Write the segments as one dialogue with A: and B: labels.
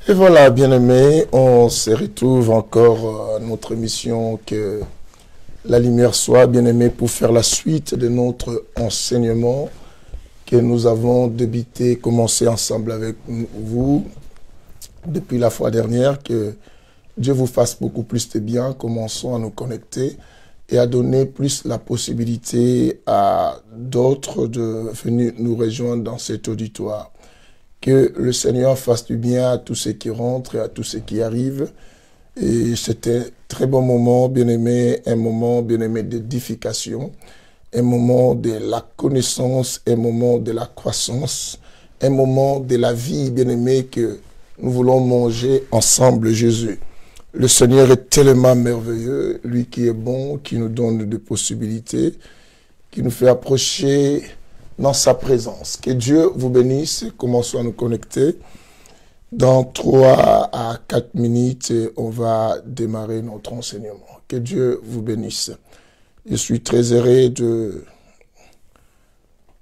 A: Et voilà, bien-aimés, on se retrouve encore à notre émission Que la lumière soit, bien-aimés, pour faire la suite de notre enseignement que nous avons débuté, commencé ensemble avec vous depuis la fois dernière. Que Dieu vous fasse beaucoup plus de bien. Commençons à nous connecter et à donner plus la possibilité à d'autres de venir nous rejoindre dans cet auditoire. Que le Seigneur fasse du bien à tous ceux qui rentrent et à tous ceux qui arrivent. Et c'était un très bon moment, bien-aimé, un moment, bien-aimé, d'édification, un moment de la connaissance, un moment de la croissance, un moment de la vie, bien-aimé, que nous voulons manger ensemble, Jésus. Le Seigneur est tellement merveilleux, lui qui est bon, qui nous donne des possibilités, qui nous fait approcher dans sa présence. Que Dieu vous bénisse. Commençons à nous connecter. Dans 3 à 4 minutes, on va démarrer notre enseignement. Que Dieu vous bénisse. Je suis très heureux de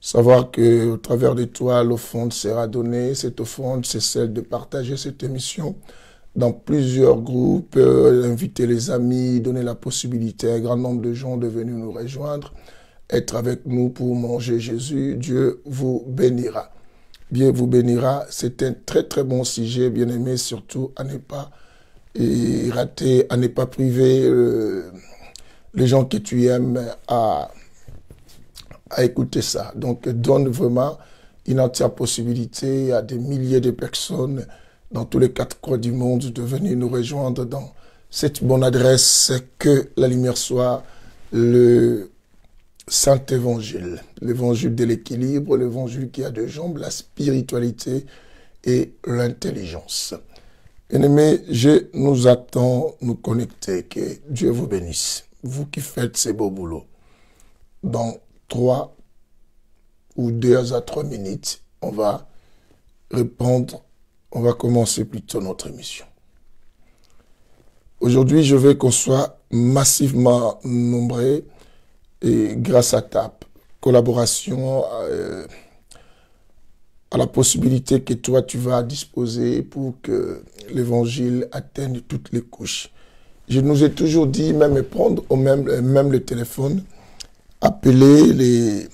A: savoir que au travers de toi, l'offrande sera donnée. Cette offrande, c'est celle de partager cette émission dans plusieurs groupes, inviter les amis, donner la possibilité à un grand nombre de gens de venir nous rejoindre, être avec nous pour manger Jésus. Dieu vous bénira. Dieu vous bénira. C'est un très très bon sujet, bien aimé, surtout à ne pas rater, à ne pas priver les gens que tu aimes à écouter ça. Donc donne vraiment une entière possibilité à des milliers de personnes dans tous les 4 coins du monde de venir nous rejoindre dans cette bonne adresse. Que la lumière soit le Saint Évangile, l'évangile de l'équilibre, l'évangile qui a 2 jambes, la spiritualité et l'intelligence. Bien-aimés, je nous attends, nous connecter. Que Dieu vous bénisse. Vous qui faites ces beaux boulots. Dans 3 ou 2 à 3 minutes, on va répondre, on va commencer plutôt notre émission. Aujourd'hui, je veux qu'on soit massivement nombreux. Et grâce à ta collaboration, à la possibilité que toi, tu vas disposer pour que l'évangile atteigne toutes les couches. Je nous ai toujours dit, même prendre même le téléphone, appeler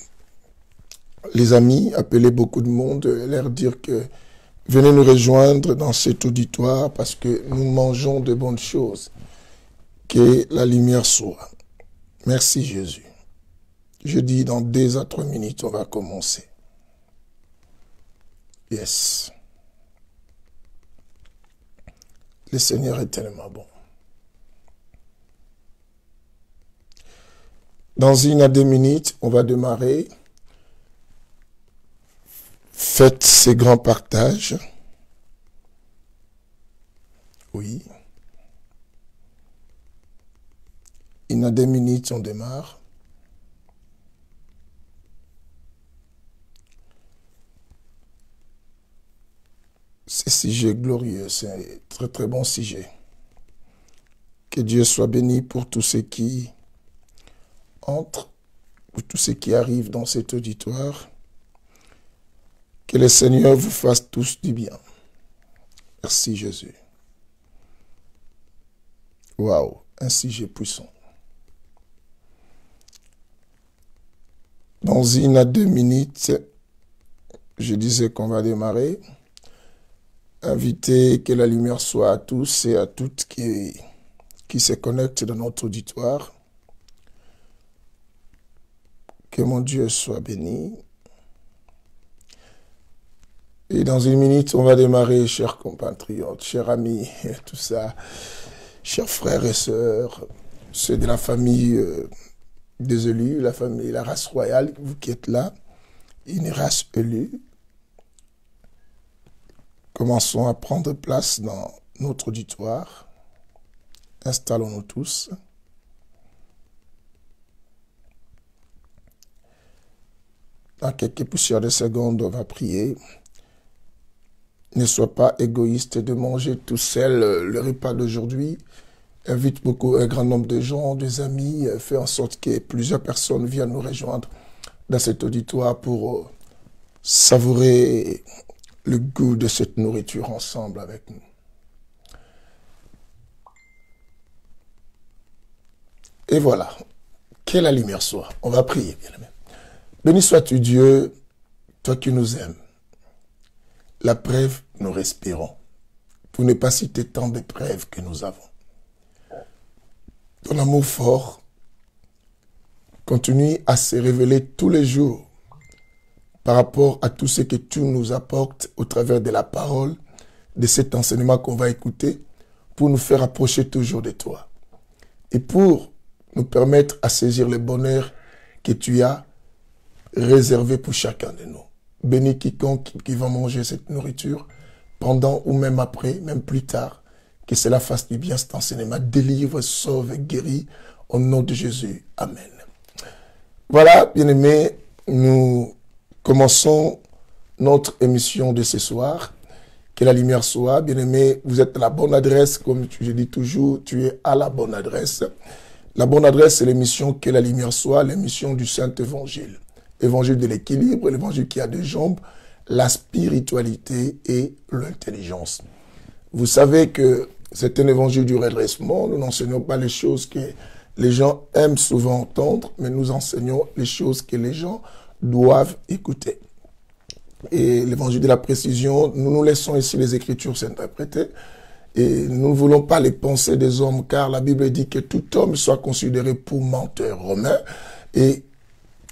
A: les amis, appeler beaucoup de monde, leur dire que venez nous rejoindre dans cet auditoire parce que nous mangeons de bonnes choses. Que la lumière soit. Merci Jésus. Je dis dans 2 à 3 minutes, on va commencer. Yes. Le Seigneur est tellement bon. Dans 1 à 2 minutes, on va démarrer. Faites ces grands partages. Oui. 1 à 2 minutes, on démarre. C'est sujet glorieux, c'est un très très bon sujet. Que Dieu soit béni pour tous ceux qui entrent, pour tous ceux qui arrivent dans cet auditoire. Que le Seigneur vous fasse tous du bien. Merci Jésus. Waouh, un sujet puissant. Dans 1 à 2 minutes, je disais qu'on va démarrer. Inviter que la lumière soit à tous et à toutes qui se connectent dans notre auditoire. Que mon Dieu soit béni. Et dans 1 minute, on va démarrer, chers compatriotes, chers amis, et tout ça, chers frères et sœurs, ceux de la famille des élus, la famille, la race royale, vous qui êtes là, une race élue. Commençons à prendre place dans notre auditoire. Installons-nous tous. Dans quelques poussières de secondes, on va prier. Ne sois pas égoïste de manger tout seul le repas d'aujourd'hui. Invite un grand nombre de gens, des amis. Fais en sorte que plusieurs personnes viennent nous rejoindre dans cet auditoire pour savourer le goût de cette nourriture ensemble avec nous. Et voilà, que la lumière soit. On va prier, bien-aimé. Béni sois-tu Dieu, toi qui nous aimes. La preuve, nous respirons. Pour ne pas citer tant de preuves que nous avons. Ton amour fort continue à se révéler tous les jours par rapport à tout ce que tu nous apportes au travers de la parole, de cet enseignement qu'on va écouter, pour nous faire approcher toujours de toi. Et pour nous permettre à saisir le bonheur que tu as réservé pour chacun de nous. Bénis quiconque qui va manger cette nourriture, pendant ou même après, même plus tard, que cela fasse du bien cet enseignement, délivre, sauve, guérit, au nom de Jésus. Amen. Voilà, bien-aimés, nous commençons notre émission de ce soir. Que la lumière soit. Bien-aimés, vous êtes à la bonne adresse, comme je dis toujours, tu es à la bonne adresse. La bonne adresse, c'est l'émission Que la lumière soit, l'émission du Saint-Évangile. Évangile de l'équilibre, l'évangile qui a deux jambes, la spiritualité et l'intelligence. Vous savez que c'est un évangile du redressement. Nous n'enseignons pas les choses que les gens aiment souvent entendre, mais nous enseignons les choses que les gens doivent écouter. Et l'évangile de la précision, nous nous laissons ici les Écritures s'interpréter. Et nous ne voulons pas les pensées des hommes, car la Bible dit que tout homme soit considéré pour menteur romain et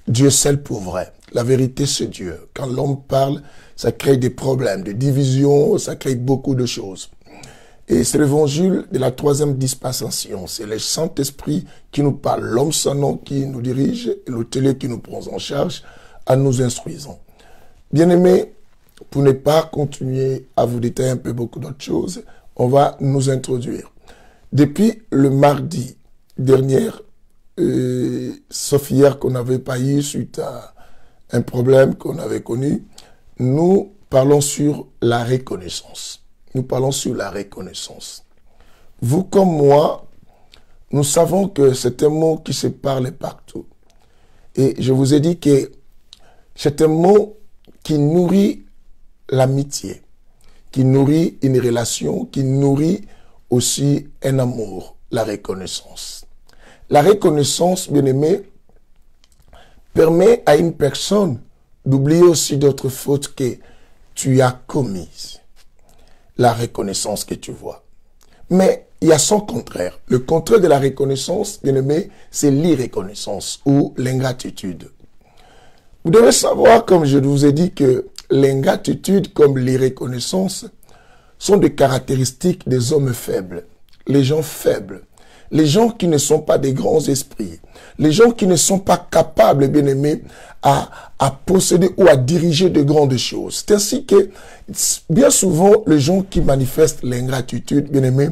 A: Dieu seul pour vrai. La vérité, c'est Dieu. Quand l'homme parle, ça crée des problèmes, des divisions, ça crée beaucoup de choses. Et c'est l'évangile de la troisième dispensation. C'est le Saint-Esprit qui nous parle, l'homme sans nom qui nous dirige et l'hôtelier qui nous prend en charge en nous instruisant. Bien-aimés, pour ne pas continuer à vous détailler un peu beaucoup d'autres choses, on va nous introduire. Depuis le mardi dernier, sauf hier qu'on n'avait pas eu suite à un problème qu'on avait connu, nous parlons sur la reconnaissance. Nous parlons sur la reconnaissance. Vous comme moi, nous savons que c'est un mot qui se parle partout. Et je vous ai dit que c'est un mot qui nourrit l'amitié, qui nourrit une relation, qui nourrit aussi un amour, la reconnaissance. La reconnaissance, bien-aimé, permet à une personne d'oublier aussi d'autres fautes que tu as commises. La reconnaissance que tu vois. Mais il y a son contraire. Le contraire de la reconnaissance, bien-aimé, c'est l'irreconnaissance ou l'ingratitude. Vous devez savoir, comme je vous ai dit, que l'ingratitude comme l'irreconnaissance sont des caractéristiques des hommes faibles, les gens faibles, les gens qui ne sont pas des grands esprits, les gens qui ne sont pas capables, bien aimés, à posséder ou à diriger de grandes choses. C'est ainsi que, bien souvent, les gens qui manifestent l'ingratitude, bien aimés,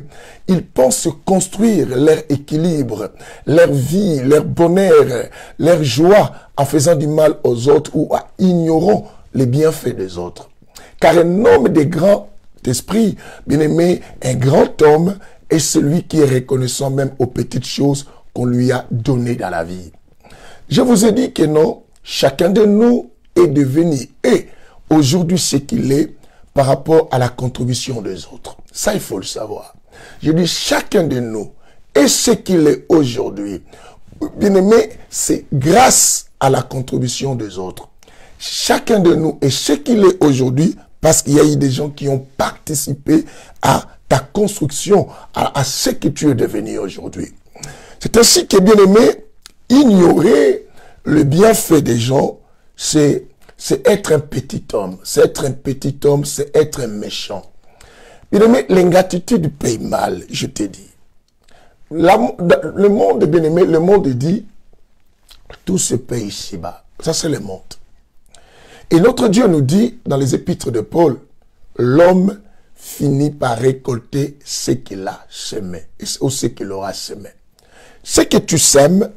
A: ils pensent construire leur équilibre, leur vie, leur bonheur, leur joie en faisant du mal aux autres ou en ignorant les bienfaits des autres. Car un homme de grand esprit, bien aimé, un grand homme, est celui qui est reconnaissant même aux petites choses qu'on lui a données dans la vie. Je vous ai dit que non, chacun de nous est devenu et aujourd'hui ce qu'il est par rapport à la contribution des autres. Ça, il faut le savoir. Je dis chacun de nous est ce qu'il est aujourd'hui. Bien aimé, c'est grâce à la contribution des autres. Chacun de nous est ce qu'il est aujourd'hui parce qu'il y a eu des gens qui ont participé à ta construction, à ce que tu es devenu aujourd'hui. C'est ainsi que, bien aimé, ignorer le bienfait des gens, c'est être un petit homme. C'est être un petit homme, c'est être un méchant. Bien aimé, l'ingratitude paye mal, je te dis. Le monde, bien aimé, le monde dit, tout se paye ici-bas. Ça, c'est le monde. Et notre Dieu nous dit, dans les épîtres de Paul, l'homme finit par récolter ce qu'il a semé, ou ce qu'il aura semé. Ce que tu sèmes,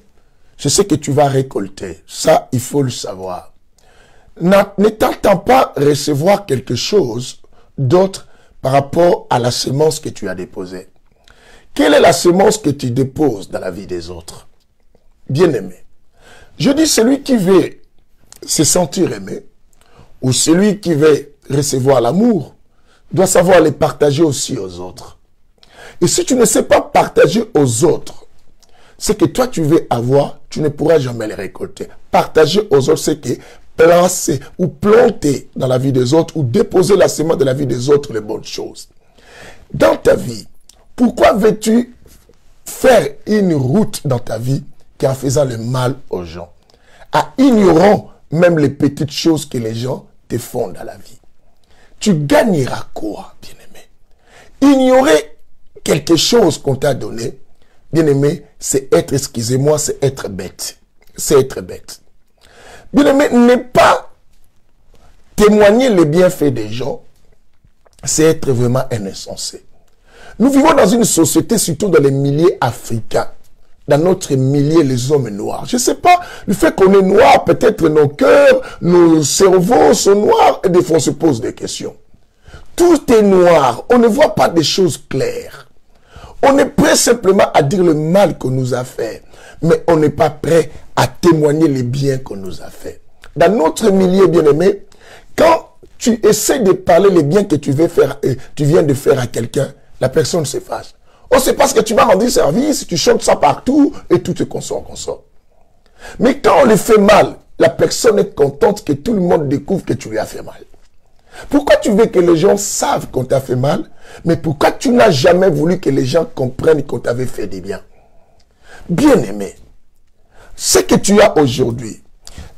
A: c'est ce que tu vas récolter. Ça, il faut le savoir. Ne t'attends pas recevoir quelque chose d'autre par rapport à la semence que tu as déposée. Quelle est la semence que tu déposes dans la vie des autres? Bien-aimé. Je dis celui qui veut se sentir aimé, ou celui qui veut recevoir l'amour, doit savoir les partager aussi aux autres. Et si tu ne sais pas partager aux autres, ce que toi tu veux avoir, tu ne pourras jamais les récolter. Partager aux autres ce qui est placer ou planter dans la vie des autres ou déposer la semence de la vie des autres les bonnes choses. Dans ta vie, pourquoi veux-tu faire une route dans ta vie qui en faisant le mal aux gens, en ignorant même les petites choses que les gens te font dans la vie? Tu gagneras quoi, bien-aimé? Ignorer quelque chose qu'on t'a donné, bien-aimé, c'est être, excusez-moi, c'est être bête. C'est être bête. Bien-aimé, ne pas témoigner les bienfaits des gens, c'est être vraiment un insensé. Nous vivons dans une société, surtout dans les milieux africains, dans notre milieu, les hommes noirs. Je ne sais pas, le fait qu'on est noir, peut-être nos cœurs, nos cerveaux sont noirs, et des fois on se pose des questions. Tout est noir, on ne voit pas des choses claires. On est prêt simplement à dire le mal qu'on nous a fait, mais on n'est pas prêt à témoigner les biens qu'on nous a fait. Dans notre milieu, bien-aimé, quand tu essaies de parler les biens que tu viens de faire à quelqu'un, la personne se fâche. Oh, c'est parce que tu m'as rendu service, tu chantes ça partout et tout te consort. Mais quand on le fait mal, la personne est contente que tout le monde découvre que tu lui as fait mal. Pourquoi tu veux que les gens savent qu'on t'a fait mal, mais pourquoi tu n'as jamais voulu que les gens comprennent qu'on t'avait fait des biens? Bien-aimé, ce que tu as aujourd'hui,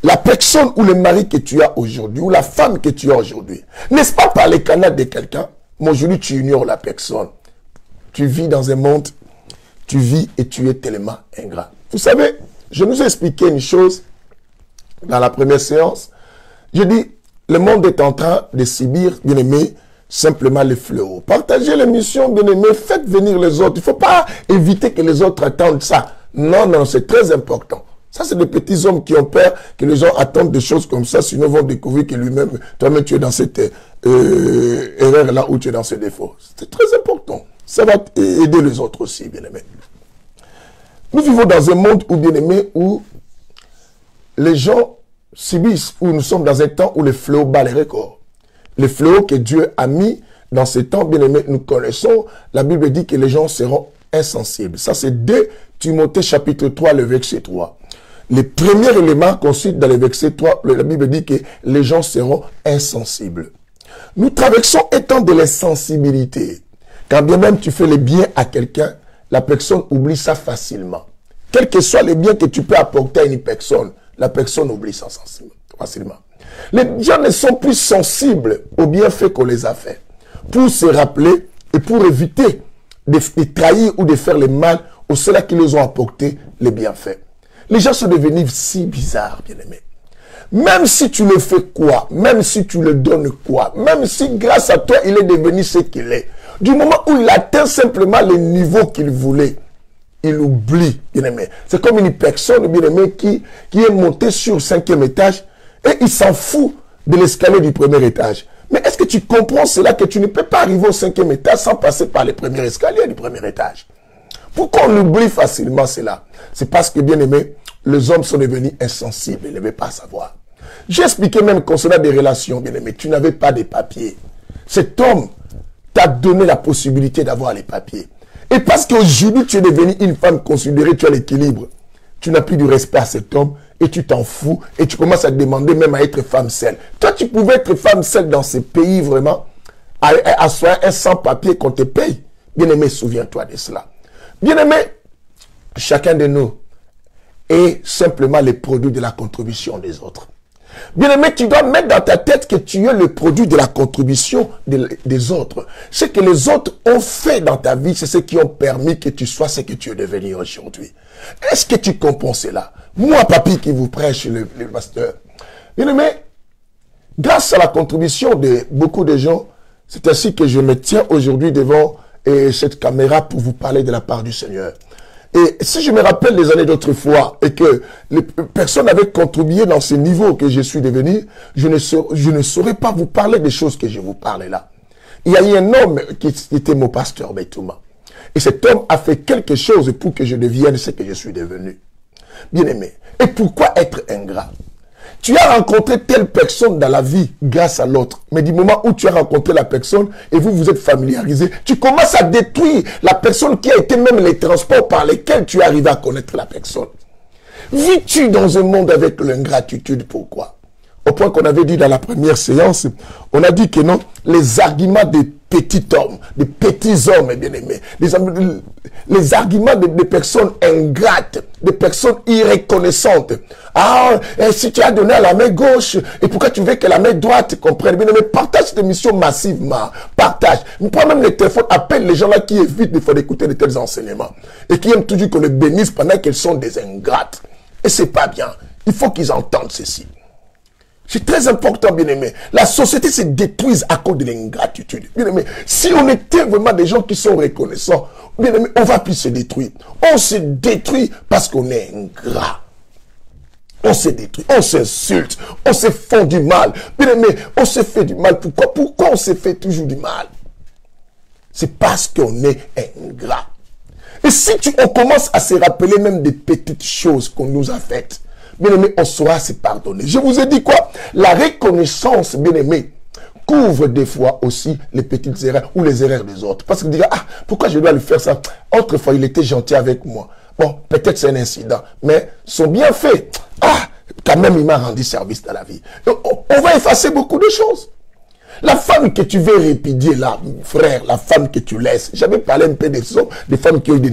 A: la personne ou le mari que tu as aujourd'hui, ou la femme que tu as aujourd'hui, n'est-ce pas par les canaux de quelqu'un? Mais aujourd'hui, tu ignores la personne. Tu vis dans un monde, tu vis et tu es tellement ingrat. Vous savez, je nous ai expliqué une chose dans la première séance. Je dis, le monde est en train de subir, bien aimé, simplement les fléaux. Partagez l'émission, bien aimé, faites venir les autres. Il ne faut pas éviter que les autres attendent ça. Non, non, c'est très important. Ça, c'est des petits hommes qui ont peur que les gens attendent des choses comme ça, sinon ils vont découvrir que toi-même, tu es dans cette erreur-là où tu es dans ce défaut. C'est très important. Ça va aider les autres aussi, bien-aimés. Nous vivons dans un monde où, bien-aimés, où les gens subissent, où nous sommes dans un temps où les fléaux battent les records. Les fléaux que Dieu a mis dans ce temps, bien-aimés, nous connaissons. La Bible dit que les gens seront insensibles. Ça, c'est 2 Timothée chapitre 3, le verset 3. Les premiers éléments qu'on cite dans le verset 3, la Bible dit que les gens seront insensibles. Nous traversons un temps de l'insensibilité. Quand bien même tu fais le bien à quelqu'un, la personne oublie ça facilement. Quels que soient les biens que tu peux apporter à une personne, la personne oublie ça facilement. Les gens ne sont plus sensibles aux bienfaits qu'on les a faits. Pour se rappeler et pour éviter de trahir ou de faire le mal aux ceux-là qui les ont apporté les bienfaits. Les gens sont devenus si bizarres, bien-aimés. Même si tu le fais quoi, même si tu le donnes quoi, même si grâce à toi, il est devenu ce qu'il est, du moment où il atteint simplement le niveau qu'il voulait, il oublie, bien-aimé. C'est comme une personne, bien-aimé, qui est montée sur le 5e étage et il s'en fout de l'escalier du 1er étage. Mais est-ce que tu comprends cela que tu ne peux pas arriver au 5e étage sans passer par les premiers escaliers du 1er étage? Pourquoi on oublie facilement cela? C'est parce que, bien aimé, les hommes sont devenus insensibles, ils ne veulent pas savoir. J'ai expliqué même concernant des relations, bien aimé, tu n'avais pas de papiers. Cet homme t'a donné la possibilité d'avoir les papiers. Et parce qu'aujourd'hui, tu es devenu une femme considérée, tu as l'équilibre. Tu n'as plus du respect à cet homme et tu t'en fous et tu commences à te demander même à être femme seule. Toi, tu pouvais être femme seule dans ces pays vraiment, à soi un sans-papier qu'on te paye. Bien aimé, souviens-toi de cela. Bien aimé, chacun de nous est simplement le produit de la contribution des autres. Bien aimé, tu dois mettre dans ta tête que tu es le produit de la contribution des autres. Ce que les autres ont fait dans ta vie, c'est ce qui ont permis que tu sois ce que tu es devenu aujourd'hui. Est-ce que tu comprends cela? Moi, papy, qui vous prêche le pasteur. Bien aimé, grâce à la contribution de beaucoup de gens, c'est ainsi que je me tiens aujourd'hui devant cette caméra pour vous parler de la part du Seigneur. Et si je me rappelle les années d'autrefois et que les personnes avaient contribué dans ce niveau que je suis devenu, je ne saurais pas vous parler des choses que je vous parle là. Il y a eu un homme qui était mon pasteur Betouma. Et cet homme a fait quelque chose pour que je devienne ce que je suis devenu. Bien aimé. Et pourquoi être ingrat? Tu as rencontré telle personne dans la vie grâce à l'autre. Mais du moment où tu as rencontré la personne et vous vous êtes familiarisé, tu commences à détruire la personne qui a été même les transports par lesquels tu es arrivé à connaître la personne. Vis-tu dans un monde avec l'ingratitude? Pourquoi? Au point qu'on avait dit dans la première séance, on a dit que non, les arguments des petits hommes, des petits hommes, bien aimés, les arguments des personnes ingrates, des personnes irreconnaissantes. Ah, si tu as donné à la main gauche, et pourquoi tu veux que la main droite comprenne? Bien aimé, partage cette émission massivement. Partage. Prends même les téléphones, appelle les gens là qui évitent des fois d'écouter de tels enseignements. Et qui aiment toujours qu'on les bénisse pendant qu'elles sont des ingrates. Et c'est pas bien. Il faut qu'ils entendent ceci. C'est très important, bien-aimé. La société se détruise à cause de l'ingratitude. Bien-aimé, si on était vraiment des gens qui sont reconnaissants, bien-aimé, on va plus se détruire. On se détruit parce qu'on est ingrat. On se détruit, on s'insulte, on se fait du mal. Bien-aimé, on se fait du mal. Pourquoi? Pourquoi on se fait toujours du mal? C'est parce qu'on est ingrat. Et si on commence à se rappeler même des petites choses qu'on nous a faites, bien-aimé, on saura se pardonner. Je vous ai dit quoi? La reconnaissance, bien-aimé, couvre des fois aussi les petites erreurs ou les erreurs des autres. Parce que dire, ah, pourquoi je dois lui faire ça? Autrefois, il était gentil avec moi. Bon, peut-être c'est un incident, mais son bienfait, ah, quand même, il m'a rendu service dans la vie. On va effacer beaucoup de choses. La femme que tu veux répudier là, frère, la femme que tu laisses. J'avais parlé un peu des hommes, des femmes qui ont eu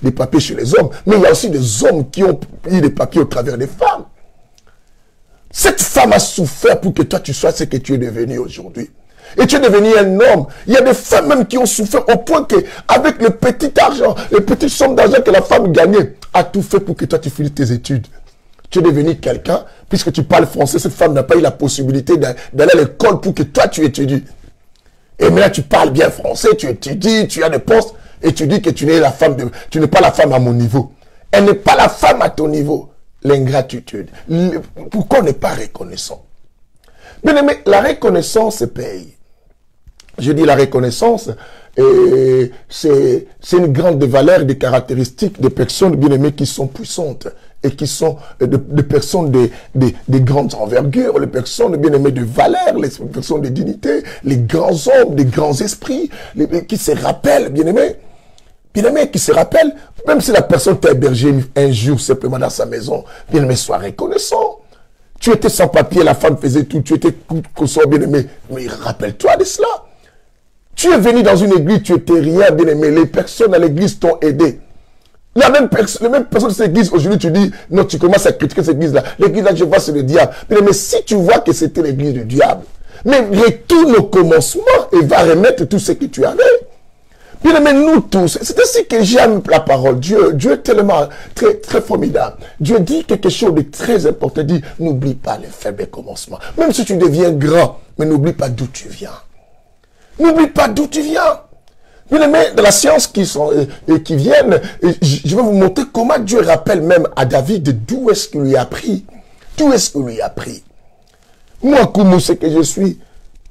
A: des papiers chez les hommes, mais il y a aussi des hommes qui ont eu des papiers au travers des femmes. Cette femme a souffert pour que toi tu sois ce que tu es devenu aujourd'hui. Et tu es devenu un homme. Il y a des femmes même qui ont souffert au point que, avec le petit argent, les petites sommes d'argent que la femme gagnait, a tout fait pour que toi tu finisses tes études. Tu es devenu quelqu'un, puisque tu parles français, cette femme n'a pas eu la possibilité d'aller à l'école pour que toi tu étudies. Et maintenant tu parles bien français, tu étudies, tu as des postes, et tu dis que tu n'es pas la femme à mon niveau. Elle n'est pas la femme à ton niveau. L'ingratitude. Pourquoi on n'est pas reconnaissant? Bien aimé, la reconnaissance paye. Je dis la reconnaissance, c'est une grande valeur, des caractéristiques des personnes bien aimées qui sont puissantes et qui sont des personnes de grandes envergures, les personnes bien aimées de valeur, les personnes de dignité, les grands hommes, des grands esprits, qui se rappellent, bien aimés, qui se rappellent, même si la personne t'a hébergé un jour simplement dans sa maison, bien aimé, sois reconnaissant. Tu étais sans papier, la femme faisait tout, tu étais consort, bien aimé, mais rappelle-toi de cela. Tu es venu dans une église, tu étais rien, bien aimé. Les personnes à l'église t'ont aidé. Les mêmes personnes de cette église, aujourd'hui, tu dis, non, tu commences à critiquer cette église-là. L'église-là, je vois, c'est le diable. Mais si tu vois que c'était l'église du diable, mais retourne au commencement et va remettre tout ce que tu avais. Bien aimé, nous tous, c'est ainsi que j'aime la parole. Dieu est tellement très, très formidable. Dieu dit quelque chose de très important. Il dit, n'oublie pas les faibles commencements. Même si tu deviens grand, mais n'oublie pas d'où tu viens. N'oublie pas d'où tu viens. Bien aimé, dans la science qui viennent, je vais vous montrer comment Dieu rappelle même à David d'où est-ce qu'il lui a appris. D'où est-ce qu'il lui a appris. Moi, comme ce que je suis,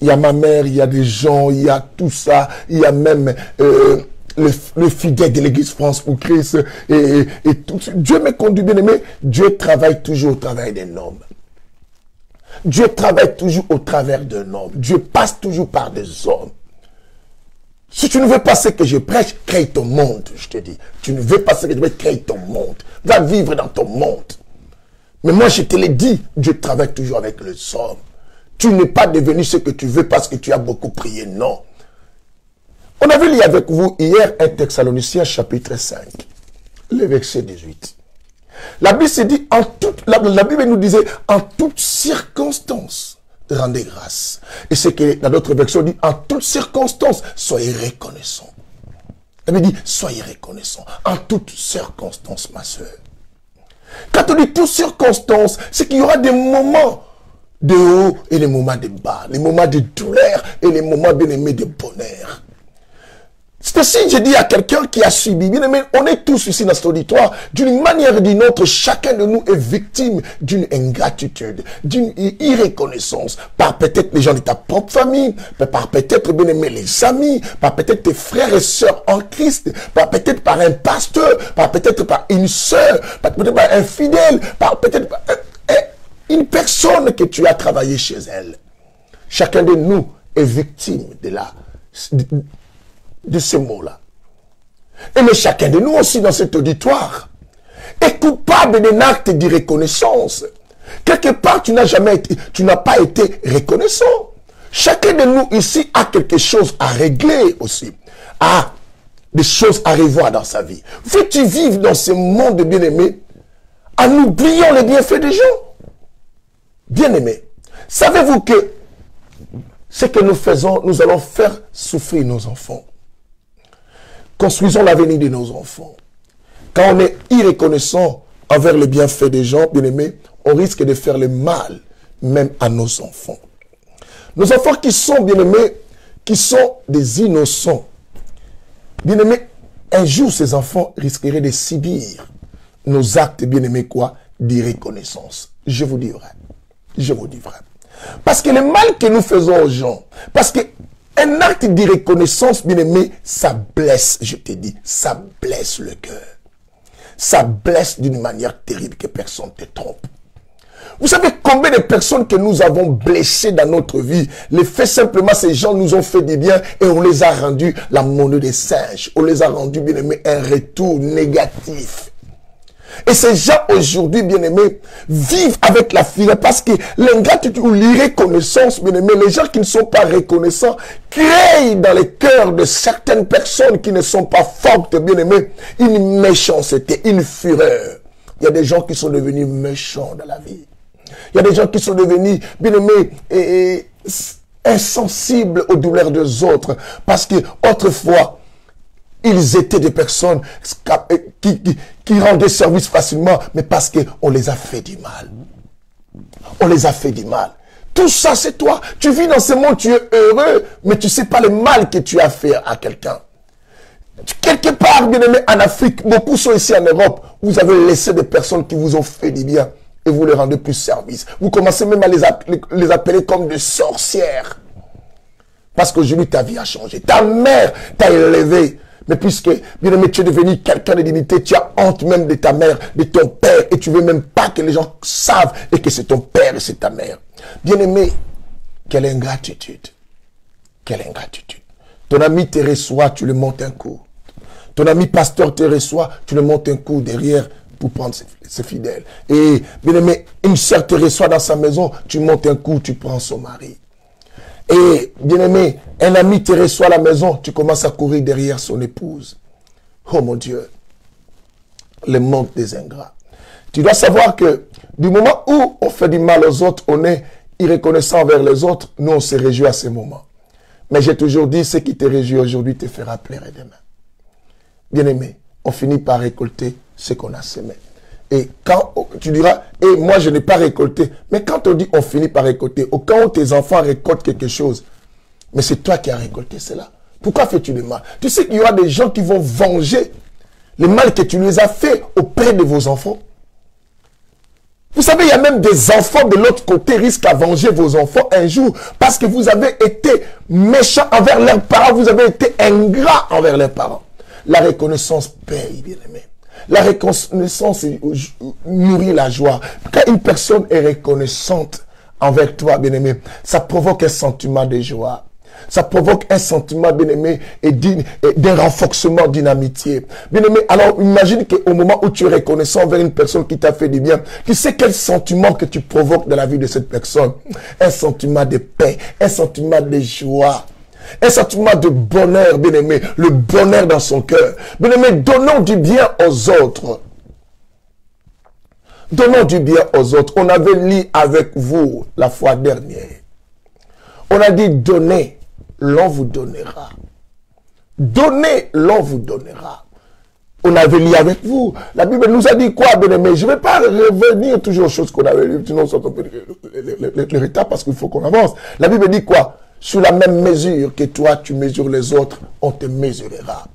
A: il y a ma mère, il y a des gens, il y a tout ça, il y a même le fidèle de l'église France pour Christ. Et tout. Dieu me conduit, bien aimé. Dieu travaille toujours au travail d'un homme. Dieu travaille toujours au travers d'un homme. Dieu passe toujours par des hommes. Si tu ne veux pas ce que je prêche, crée ton monde, je te dis. Tu ne veux pas ce que je prêche, crée ton monde. Va vivre dans ton monde. Mais moi, je te l'ai dit, Dieu travaille toujours avec les hommes. Tu n'es pas devenu ce que tu veux parce que tu as beaucoup prié, non. On avait lu avec vous hier 1 Thessaloniciens chapitre 5, le verset 18. La Bible se dit, la Bible nous disait, en toutes circonstances, rendez grâce. Et c'est que dans d'autres versions, dit, en toutes circonstances, soyez reconnaissants. La Bible dit, soyez reconnaissants. En toutes circonstances, ma soeur. Quand on dit toutes circonstances, c'est qu'il y aura des moments de haut et les moments de bas, les moments de douleur et les moments bien aimés de bonheur. C'est ainsi que je dis à quelqu'un qui a subi, bien aimé, on est tous ici dans cet auditoire, d'une manière ou d'une autre, chacun de nous est victime d'une ingratitude, d'une irreconnaissance, par peut-être les gens de ta propre famille, par peut-être, bien aimé, les amis, par peut-être tes frères et sœurs en Christ, par peut-être par un pasteur, par peut-être par une sœur, par peut-être par un fidèle, par peut-être par... Une personne que tu as travaillé chez elle. Chacun de nous est victime de ce mot-là. Et mais chacun de nous aussi dans cet auditoire est coupable d'un acte de reconnaissance. Quelque part, tu n'as pas été reconnaissant. Chacun de nous ici a quelque chose à régler aussi. A des choses à revoir dans sa vie. Veux-tu vivre dans ce monde bien-aimé en oubliant les bienfaits des gens? Bien-aimé, savez-vous que ce que nous faisons, nous allons faire souffrir nos enfants. Construisons l'avenir de nos enfants. Quand on est irreconnaissant envers les bienfaits des gens, bien-aimés, on risque de faire le mal, même à nos enfants. Nos enfants qui sont, bien-aimés, qui sont des innocents. Bien-aimés, un jour, ces enfants risqueraient de subir nos actes, bien-aimés, quoi? D'irreconnaissance. Je vous dis vrai. Je vous dis vrai. Parce que le mal que nous faisons aux gens, parce qu'un acte d'irreconnaissance, bien-aimé, ça blesse, je te dis, ça blesse le cœur. Ça blesse d'une manière terrible que personne ne te trompe. Vous savez combien de personnes que nous avons blessées dans notre vie, le fait simplement, ces gens nous ont fait du bien et on les a rendus la monnaie des singes. On les a rendus, bien-aimés, un retour négatif. Et ces gens aujourd'hui, bien-aimés, vivent avec la fierté parce que l'ingratitude ou l'irreconnaissance, bien-aimés, les gens qui ne sont pas reconnaissants, créent dans les cœurs de certaines personnes qui ne sont pas fortes, bien-aimés, une méchanceté, une fureur. Il y a des gens qui sont devenus méchants dans la vie. Il y a des gens qui sont devenus, bien-aimés, insensibles aux douleurs des autres parce que autrefois, ils étaient des personnes qui rendaient service facilement, mais parce qu'on les a fait du mal. On les a fait du mal. Tout ça, c'est toi. Tu vis dans ce monde, tu es heureux, mais tu ne sais pas le mal que tu as fait à quelqu'un. Quelque part, bien aimé, en Afrique, beaucoup sont ici en Europe, vous avez laissé des personnes qui vous ont fait du bien et vous les rendez plus service. Vous commencez même à les appeler comme des sorcières. Parce qu'aujourd'hui, ta vie a changé. Ta mère t'a élevé. Mais puisque, bien aimé, tu es devenu quelqu'un de dignité, tu as honte même de ta mère, de ton père, et tu veux même pas que les gens savent et que c'est ton père et c'est ta mère. Bien aimé, quelle ingratitude. Quelle ingratitude. Ton ami te reçoit, tu le montes un coup. Ton ami pasteur te reçoit, tu le montes un coup derrière pour prendre ses fidèles. Et, bien aimé, une sœur te reçoit dans sa maison, tu montes un coup, tu prends son mari. Et, bien-aimé, un ami te reçoit à la maison, tu commences à courir derrière son épouse. Oh mon Dieu, le monde des ingrats. Tu dois savoir que du moment où on fait du mal aux autres, on est irreconnaissant envers les autres, nous on se réjouit à ce moment. Mais j'ai toujours dit, ce qui te réjouit aujourd'hui te fera pleurer demain. Bien-aimé, on finit par récolter ce qu'on a semé. Et quand tu diras, et moi je n'ai pas récolté, mais quand on dit on finit par récolter, au cas où tes enfants récoltent quelque chose, mais c'est toi qui as récolté cela. Pourquoi fais-tu le mal? Tu sais qu'il y aura des gens qui vont venger le mal que tu les as fait auprès de vos enfants. Vous savez, il y a même des enfants de l'autre côté qui risquent à venger vos enfants un jour parce que vous avez été méchants envers leurs parents, vous avez été ingrats envers leurs parents. La reconnaissance paye, bien-aimé. La reconnaissance nourrit la joie. Quand une personne est reconnaissante envers toi, bien-aimé, ça provoque un sentiment de joie. Ça provoque un sentiment, bien-aimé, et d'un renforcement d'une amitié. Bien-aimé, alors imagine qu'au moment où tu es reconnaissant envers une personne qui t'a fait du bien, tu sais quel sentiment que tu provoques dans la vie de cette personne. Un sentiment de paix, un sentiment de joie. Un sentiment de bonheur, bien-aimé, le bonheur dans son cœur. Bien-aimé, donnons du bien aux autres. Donnons du bien aux autres. On avait lu avec vous la fois dernière. On a dit donnez, l'on vous donnera. Donnez, l'on vous donnera. On avait lu avec vous. La Bible nous a dit quoi, bien-aimé? Je ne vais pas revenir toujours aux choses qu'on avait lues, sinon on peut le retard parce qu'il faut qu'on avance. La Bible dit quoi? Sous la même mesure que toi, tu mesures les autres, on te mesurera.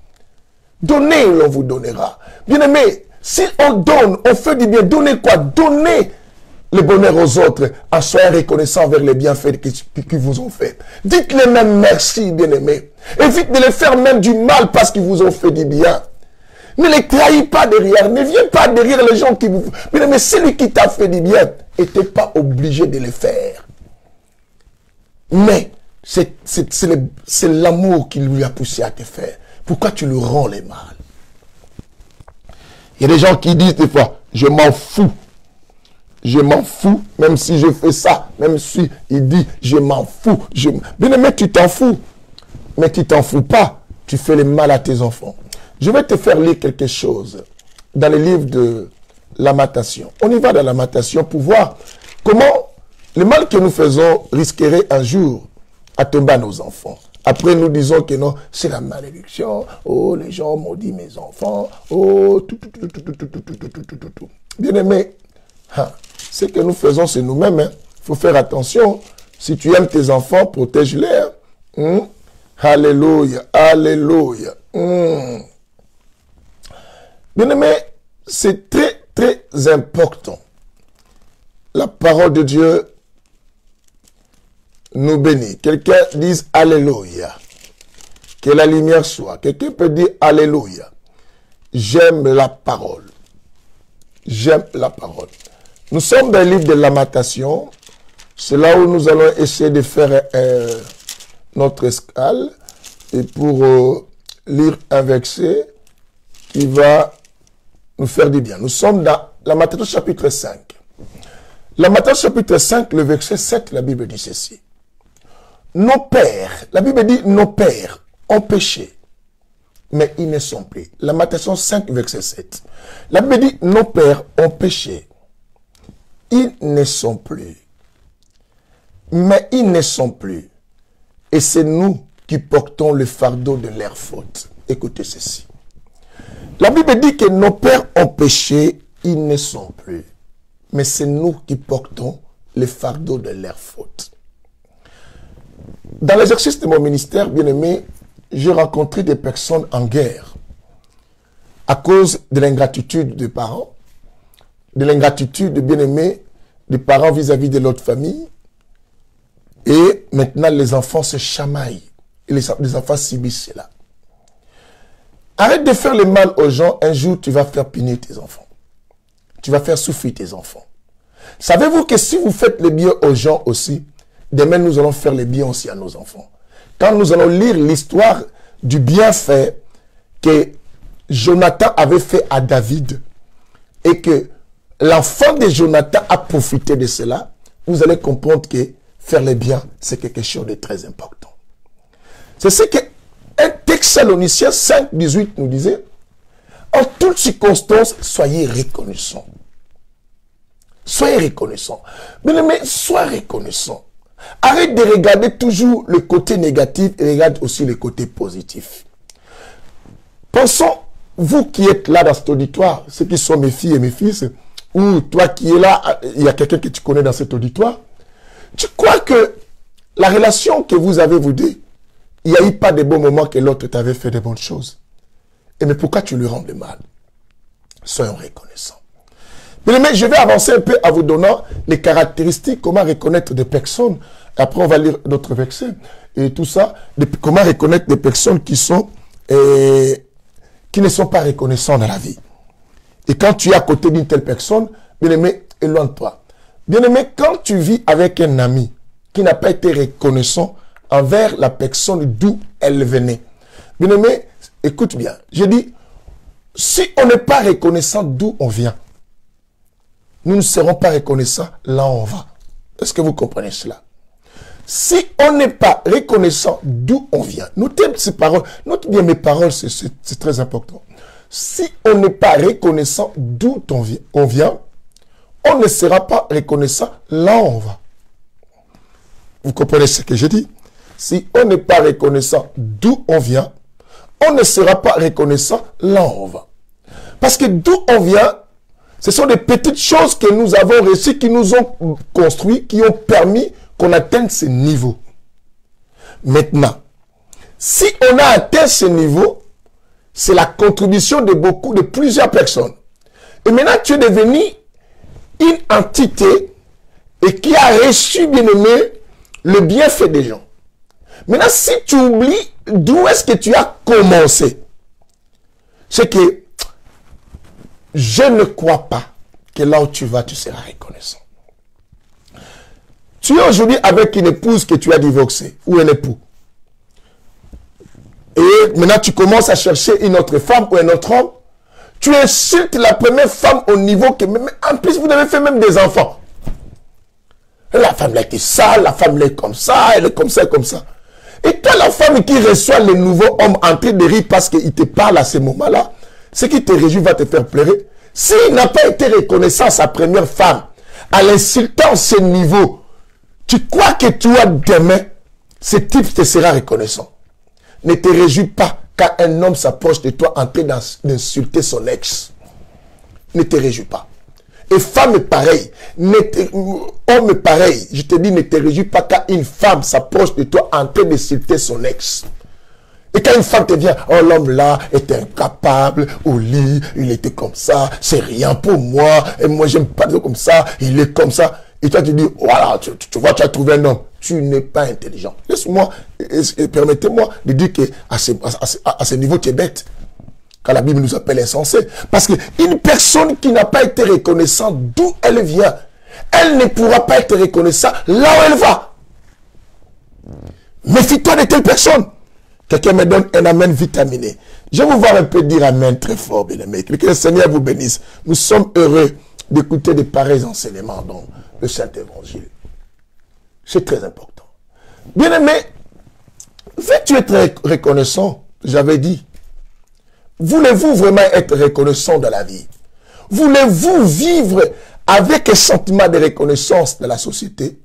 A: Donnez, l'on vous donnera. Bien-aimé, si on donne, on fait du bien, donnez quoi? Donnez le bonheur aux autres, en soyant reconnaissant envers les bienfaits qu'ils vous ont fait. Dites-les même merci, bien-aimé. Évite de les faire même du mal parce qu'ils vous ont fait du bien. Ne les trahis pas derrière. Ne viens pas derrière les gens qui vous... Mais celui qui t'a fait du bien n'était pas obligé de le faire. Mais c'est l'amour qui lui a poussé à te faire. Pourquoi tu lui rends les mal? Il y a des gens qui disent des fois, je m'en fous. Je m'en fous, même si je fais ça. Même si il dit, je m'en fous. Bien aimé, tu t'en fous. Mais tu t'en fous pas. Tu fais le mal à tes enfants. Je vais te faire lire quelque chose dans le livre de Lamentation. On y va dans Lamentation pour voir comment le mal que nous faisons risquerait un jour à tomber à nos enfants. Après, nous disons que non, c'est la malédiction. Oh, les gens maudissent mes enfants. Oh, tout. Bien aimé, ce que nous faisons, c'est nous-mêmes. Il faut faire attention. Si tu aimes tes enfants, protège-les. Alléluia, alléluia. Bien aimé, c'est très, très important. La parole de Dieu nous bénit. Quelqu'un dise Alléluia. Que la lumière soit. Quelqu'un peut dire Alléluia. J'aime la parole. J'aime la parole. Nous sommes dans le livre de Lamentation. C'est là où nous allons essayer de faire notre escale. Et pour lire un verset qui va nous faire du bien. Nous sommes dans Lamentation chapitre 5. Lamentation chapitre 5, le verset 7, la Bible dit ceci. Nos pères, la Bible dit nos pères ont péché, mais ils ne sont plus. Lamentation 5, verset 7. La Bible dit nos pères ont péché, ils ne sont plus. Mais ils ne sont plus. Et c'est nous qui portons le fardeau de leur faute. Écoutez ceci. La Bible dit que nos pères ont péché, ils ne sont plus. Mais c'est nous qui portons le fardeau de leur faute. Dans l'exercice de mon ministère, bien aimé, j'ai rencontré des personnes en guerre à cause de l'ingratitude des parents, de l'ingratitude, bien aimé, des parents vis-à-vis de l'autre famille. Et maintenant, les enfants se chamaillent. Et les enfants subissent cela. Arrête de faire le mal aux gens. Un jour, tu vas faire punir tes enfants. Tu vas faire souffrir tes enfants. Savez-vous que si vous faites le bien aux gens aussi, demain, nous allons faire le bien aussi à nos enfants. Quand nous allons lire l'histoire du bienfait que Jonathan avait fait à David et que l'enfant de Jonathan a profité de cela, vous allez comprendre que faire le bien, c'est quelque chose de très important. C'est ce que 1 Thessaloniciens 5, 18 nous disait. En toutes circonstances, soyez reconnaissants. Soyez reconnaissants. Mais sois reconnaissant. Arrête de regarder toujours le côté négatif et regarde aussi le côté positif. Pensons, vous qui êtes là dans cet auditoire, ceux qui sont mes filles et mes fils, ou toi qui es là, il y a quelqu'un que tu connais dans cet auditoire, tu crois que la relation que vous avez, vous deux, il n'y a eu pas de bons moments que l'autre t'avait fait de bonnes choses. Et mais pourquoi tu lui rends le mal? Soyons reconnaissants. Mais je vais avancer un peu en vous donnant les caractéristiques, comment reconnaître des personnes. Après, on va lire d'autres versets. Et tout ça, comment reconnaître des personnes qui ne sont pas reconnaissants dans la vie. Et quand tu es à côté d'une telle personne, bien aimé, éloigne-toi. Bien aimé, quand tu vis avec un ami qui n'a pas été reconnaissant envers la personne d'où elle venait. Bien aimé, écoute bien. Je dis, si on n'est pas reconnaissant d'où on vient, nous ne serons pas reconnaissants là où on va. Est-ce que vous comprenez cela? Si on n'est pas reconnaissant d'où on vient, notez ces paroles, notez bien mes paroles, c'est très important. Si on n'est pas reconnaissant d'où on vient, on ne sera pas reconnaissant là où on va. Vous comprenez ce que je dis? Si on n'est pas reconnaissant d'où on vient, on ne sera pas reconnaissant là où on va. Parce que d'où on vient, ce sont des petites choses que nous avons réussi, qui nous ont construit, qui ont permis qu'on atteigne ce niveau. Maintenant, si on a atteint ce niveau, c'est la contribution de plusieurs personnes. Et maintenant, tu es devenu une entité et qui a reçu, bien aimé, le bienfait des gens. Maintenant, si tu oublies d'où est-ce que tu as commencé, c'est que je ne crois pas que là où tu vas, tu seras reconnaissant. Tu es aujourd'hui avec une épouse que tu as divorcée, ou un époux. Et maintenant, tu commences à chercher une autre femme ou un autre homme. Tu insultes la première femme au niveau que... En plus, vous avez fait même des enfants. La femme là est sale, la femme là est comme ça, elle est comme ça, comme ça. Et toi, la femme qui reçoit le nouveau homme en train de rire parce qu'il te parle à ce moment-là, ce qui te réjouit va te faire pleurer. S'il n'a pas été reconnaissant à sa première femme, à l'insultant ce niveau, tu crois que toi, demain, ce type te sera reconnaissant. Ne te réjouis pas quand un homme s'approche de toi en train d'insulter son ex. Ne te réjouis pas. Et femme pareil, homme pareil, je te dis, ne te réjouis pas quand une femme s'approche de toi en train d'insulter son ex. Et quand une femme te vient, oh l'homme là était incapable, au lit, il était comme ça, c'est rien pour moi, et moi j'aime pas dire comme ça, il est comme ça. Et toi tu dis, voilà, tu vois, tu as trouvé un homme. Tu n'es pas intelligent. Laisse-moi, permettez-moi de dire qu'à ce niveau, tu es bête. Quand la Bible nous appelle insensé. Parce qu'une personne qui n'a pas été reconnaissante d'où elle vient, elle ne pourra pas être reconnaissante là où elle va. Méfie-toi de telle personne. Quelqu'un me donne un amen vitaminé. Je vais vous voir un peu dire amen très fort, bien aimé. Que le Seigneur vous bénisse. Nous sommes heureux d'écouter de pareils enseignements dans le Saint-Évangile. C'est très important. Bien aimé, veux-tu être reconnaissant? J'avais dit. Voulez-vous vraiment être reconnaissant dans la vie? Voulez-vous vivre avec un sentiment de reconnaissance dans la société?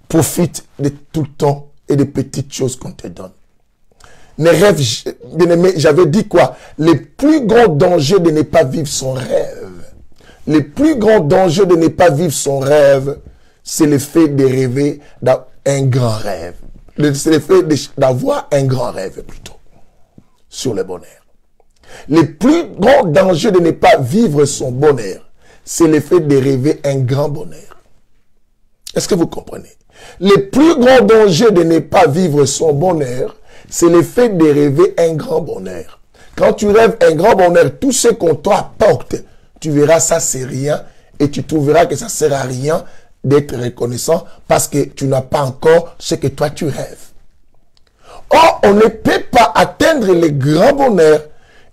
A: Profite de tout le temps et des petites choses qu'on te donne. Ne rêve, bien aimé, j'avais dit quoi? Le plus grand danger de ne pas vivre son rêve. Le plus grand danger de ne pas vivre son rêve, c'est le fait de rêver d'un grand rêve. C'est le fait d'avoir un grand rêve plutôt sur le bonheur. Le plus grand danger de ne pas vivre son bonheur, c'est le fait de rêver un grand bonheur. Est-ce que vous comprenez? Le plus grand danger de ne pas vivre son bonheur, c'est le fait de rêver un grand bonheur. Quand tu rêves un grand bonheur, tout ce qu'on t'apporte, tu verras ça c'est rien et tu trouveras que ça ne sert à rien d'être reconnaissant parce que tu n'as pas encore ce que toi tu rêves. Or, on ne peut pas atteindre le grand bonheur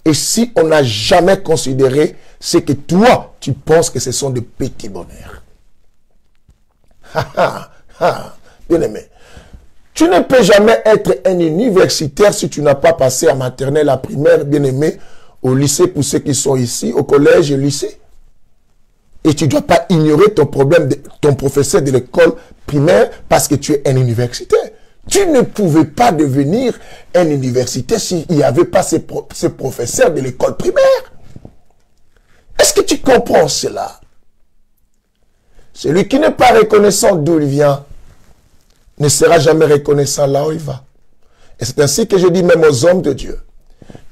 A: et si on n'a jamais considéré ce que toi, tu penses que ce sont de petits bonheurs. Bien aimé. Tu ne peux jamais être un universitaire si tu n'as pas passé à maternelle, à primaire, bien aimé, au lycée pour ceux qui sont ici, au collège et au lycée. Et tu ne dois pas ignorer ton problème, ton professeur de l'école primaire parce que tu es un universitaire. Tu ne pouvais pas devenir un universitaire s'il n'y avait pas ces professeurs de l'école primaire. Est-ce que tu comprends cela? Celui qui n'est pas reconnaissant d'où il vient ne sera jamais reconnaissant là où il va. Et c'est ainsi que je dis même aux hommes de Dieu.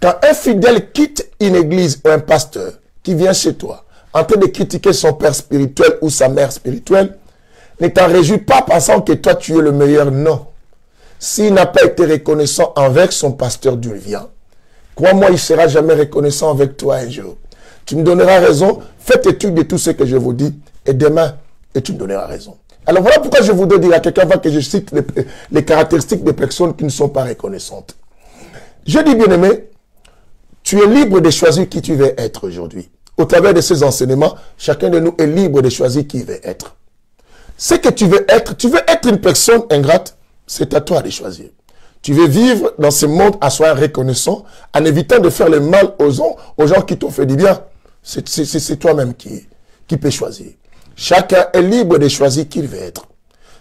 A: Quand un fidèle quitte une église ou un pasteur qui vient chez toi en train de critiquer son père spirituel ou sa mère spirituelle, ne t'en réjouis pas pensant que toi tu es le meilleur, non. S'il n'a pas été reconnaissant avec son pasteur d'où il vient, crois-moi, il ne sera jamais reconnaissant avec toi un jour. Tu me donneras raison, faites étude de tout ce que je vous dis, et demain, et tu me donneras raison. Alors voilà pourquoi je voudrais dire à quelqu'un avant que je cite les caractéristiques des personnes qui ne sont pas reconnaissantes. Je dis bien aimé, tu es libre de choisir qui tu veux être aujourd'hui. Au travers de ces enseignements, chacun de nous est libre de choisir qui il veut être. Ce que tu veux être une personne ingrate, c'est à toi de choisir. Tu veux vivre dans ce monde en soyant reconnaissant, en évitant de faire le mal aux gens qui t'ont fait du bien. C'est toi-même qui peux choisir. Chacun est libre de choisir qui il veut être.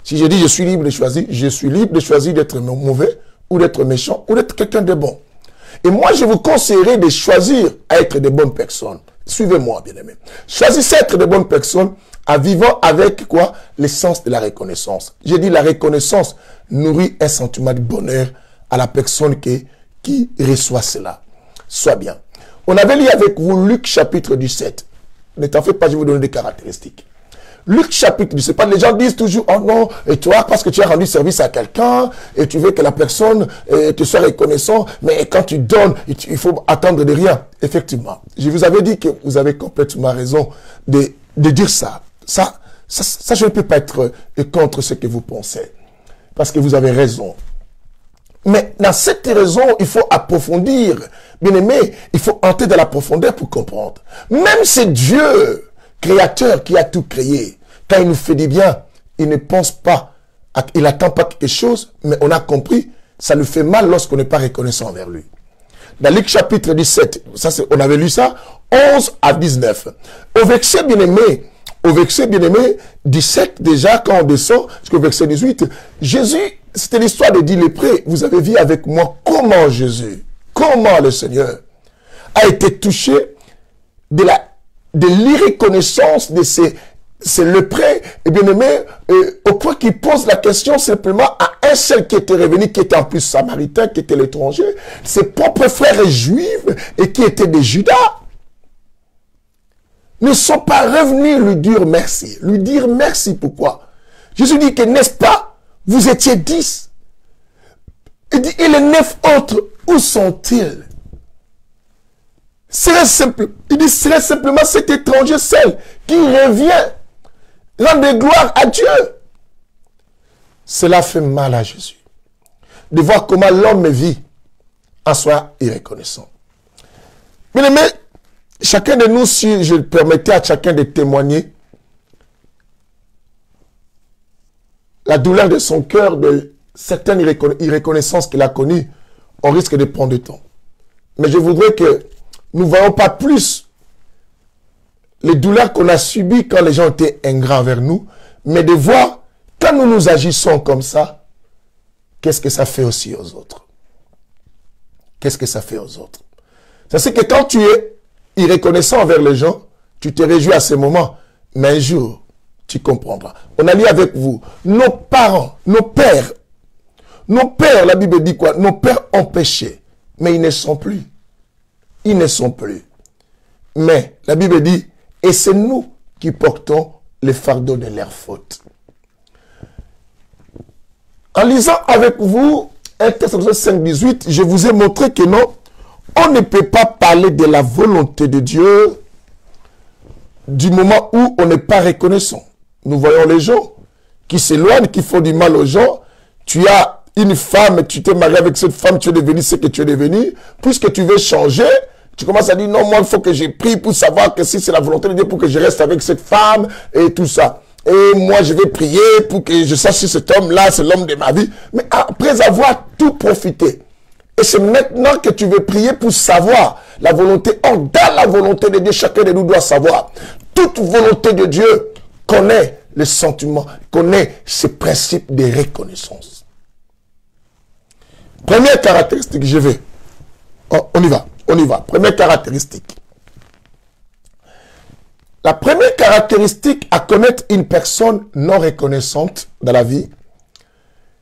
A: Si je dis je suis libre de choisir d'être mauvais, ou d'être méchant, ou d'être quelqu'un de bon. Et moi, je vous conseillerais de choisir à être de bonnes personnes. Suivez-moi, bien aimé. Choisissez d'être de bonnes personnes en vivant avec quoi? L'essence de la reconnaissance. J'ai dit la reconnaissance nourrit un sentiment de bonheur à la personne qui reçoit cela. Sois bien. On avait lu avec vous Luc chapitre 17. Ne t'en fais pas, je vais vous donner des caractéristiques. Luc chapitre 17, les gens disent toujours, oh non, et toi, parce que tu as rendu service à quelqu'un, et tu veux que la personne te soit reconnaissant, mais quand tu donnes, il faut attendre de rien. Effectivement, je vous avais dit que vous avez complètement raison de dire ça. Ça, je ne peux pas être contre ce que vous pensez, parce que vous avez raison. Mais dans cette raison, il faut approfondir. Bien aimé, il faut entrer dans la profondeur pour comprendre. Même c'est Dieu, créateur, qui a tout créé. Quand il nous fait du bien, il ne pense pas, il n'attend pas quelque chose, mais on a compris, ça nous fait mal lorsqu'on n'est pas reconnaissant envers lui. Dans Luc chapitre 17, on avait lu ça, 11 à 19. Au verset bien-aimé, 17, déjà, quand on descend, jusqu'au verset 18, Jésus, c'était l'histoire de 10 lépreux. Vous avez vu avec moi comment Jésus, comment le Seigneur a été touché de l'irreconnaissance de ces lépreux, et bien aimé, au point qu'il pose la question simplement à un seul qui était revenu, qui était en plus samaritain, qui était l'étranger, ses propres frères juifs, et qui étaient des Judas, ne sont pas revenus lui dire merci. Lui dire merci, pourquoi? Jésus dit que, n'est-ce pas, vous étiez 10. Il dit, et les 9 autres, où sont-ils? Il dit, serait simplement cet étranger seul qui revient rendre gloire à Dieu. Cela fait mal à Jésus de voir comment l'homme vit en soi irreconnaissant. Bien aimé, chacun de nous, si je permettais à chacun de témoigner la douleur de son cœur, de certaines irreconnaissances qu'il a connues, on risque de prendre du temps. Mais je voudrais que nous ne voyons pas plus les douleurs qu'on a subies quand les gens étaient ingrats envers nous, mais de voir, quand nous nous agissons comme ça, qu'est-ce que ça fait aussi aux autres? Qu'est-ce que ça fait aux autres? C'est que quand tu es irreconnaissant envers les gens, tu te réjouis à ce moment, mais un jour, tu comprendras. On a lu avec vous, nos parents, nos pères, la Bible dit quoi? Nos pères ont péché, mais ils ne sont plus. Ils ne sont plus. Mais la Bible dit, et c'est nous qui portons les fardeaux de leurs fautes. En lisant avec vous 1 Thessaloniciens 5, 18, je vous ai montré que non, on ne peut pas parler de la volonté de Dieu du moment où on n'est pas reconnaissant. Nous voyons les gens qui s'éloignent, qui font du mal aux gens. Tu as une femme, tu t'es marié avec cette femme, tu es devenu ce que tu es devenu. Puisque tu veux changer, tu commences à dire non, moi il faut que j'ai pris pour savoir que si c'est la volonté de Dieu pour que je reste avec cette femme et tout ça. Et moi je vais prier pour que je sache si cet homme-là c'est l'homme de ma vie. Mais après avoir tout profité, et c'est maintenant que tu veux prier pour savoir la volonté. Or, dans la volonté de Dieu, chacun de nous doit savoir. Toute volonté de Dieu connaît les sentiments, connaît ses principes de reconnaissance. Première caractéristique, je vais. Oh, on y va. Première caractéristique. La première caractéristique à connaître une personne non reconnaissante dans la vie,